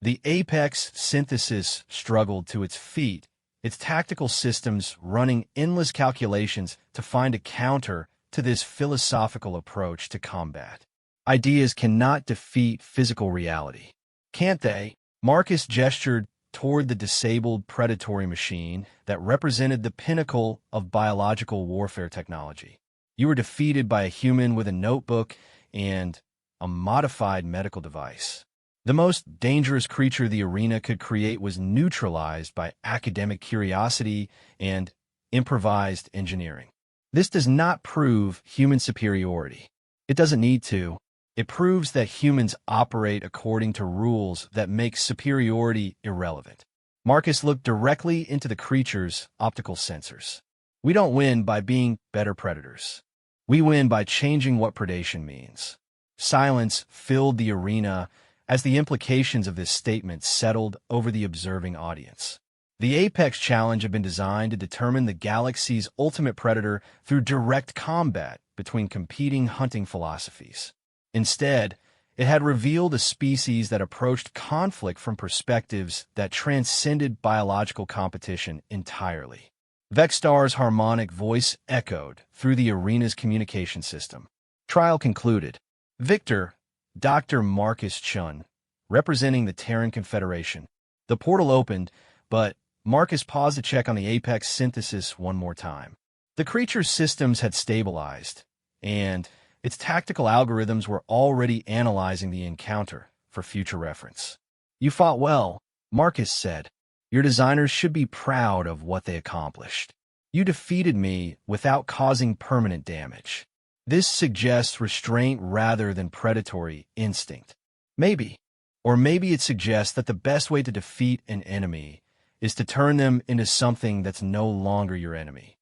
The apex synthesis struggled to its feet, its tactical systems running endless calculations to find a counter to this philosophical approach to combat. Ideas cannot defeat physical reality, can't they? Marcus gestured toward the disabled predatory machine that represented the pinnacle of biological warfare technology. You were defeated by a human with a notebook and a modified medical device. The most dangerous creature the arena could create was neutralized by academic curiosity and improvised engineering. This does not prove human superiority. It doesn't need to. It proves that humans operate according to rules that make superiority irrelevant. Marcus looked directly into the creature's optical sensors. We don't win by being better predators. We win by changing what predation means. Silence filled the arena as the implications of this statement settled over the observing audience. The Apex Challenge had been designed to determine the galaxy's ultimate predator through direct combat between competing hunting philosophies. Instead, it had revealed a species that approached conflict from perspectives that transcended biological competition entirely. Vextar's harmonic voice echoed through the arena's communication system. Trial concluded. Victor, Dr. Marcus Chun, representing the Terran Confederation. The portal opened, but Marcus paused to check on the Apex synthesis one more time. The creature's systems had stabilized, and its tactical algorithms were already analyzing the encounter for future reference. You fought well, Marcus said. Your designers should be proud of what they accomplished. You defeated me without causing permanent damage. This suggests restraint rather than predatory instinct. Maybe. Or maybe it suggests that the best way to defeat an enemy is to turn them into something that's no longer your enemy.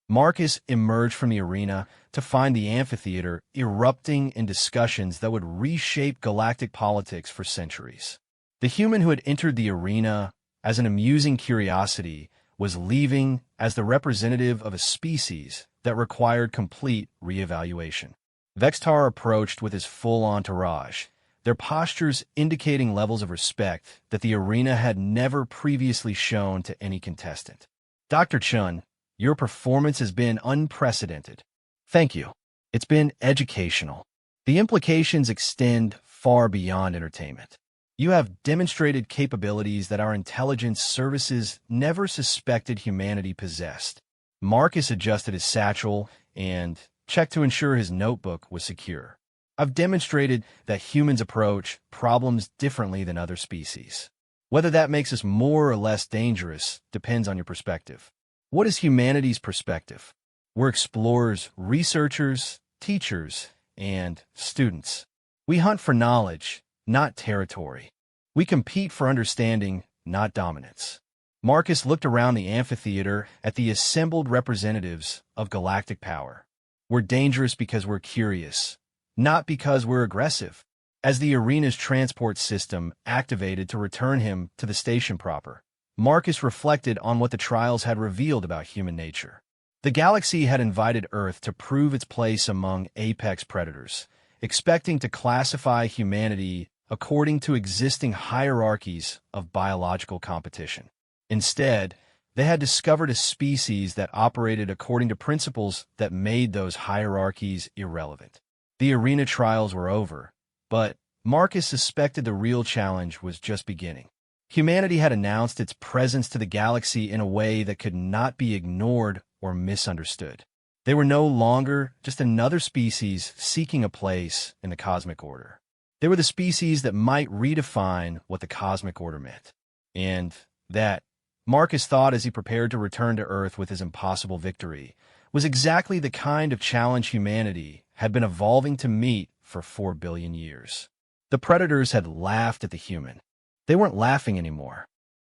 Marcus emerged from the arena to find the amphitheater erupting in discussions that would reshape galactic politics for centuries. The human who had entered the arena as an amusing curiosity was leaving as the representative of a species that required complete reevaluation. Vextar approached with his full entourage, their postures indicating levels of respect that the arena had never previously shown to any contestant. Dr. Chun, your performance has been unprecedented. Thank you. It's been educational. The implications extend far beyond entertainment. You have demonstrated capabilities that our intelligence services never suspected humanity possessed. Marcus adjusted his satchel and checked to ensure his notebook was secure. I've demonstrated that humans approach problems differently than other species. Whether that makes us more or less dangerous depends on your perspective. What is humanity's perspective? We're explorers, researchers, teachers, and students. We hunt for knowledge, not territory. We compete for understanding, not dominance. Marcus looked around the amphitheater at the assembled representatives of galactic power. We're dangerous because we're curious, not because we're aggressive. As the arena's transport system activated to return him to the station proper, Marcus reflected on what the trials had revealed about human nature. The galaxy had invited Earth to prove its place among apex predators, expecting to classify humanity according to existing hierarchies of biological competition. Instead, they had discovered a species that operated according to principles that made those hierarchies irrelevant. The arena trials were over, but Marcus suspected the real challenge was just beginning. Humanity had announced its presence to the galaxy in a way that could not be ignored or misunderstood. They were no longer just another species seeking a place in the cosmic order. They were the species that might redefine what the cosmic order meant. And that, Marcus thought as he prepared to return to Earth with his impossible victory, was exactly the kind of challenge humanity had been evolving to meet for 4 billion years. The predators had laughed at the human. They weren't laughing anymore.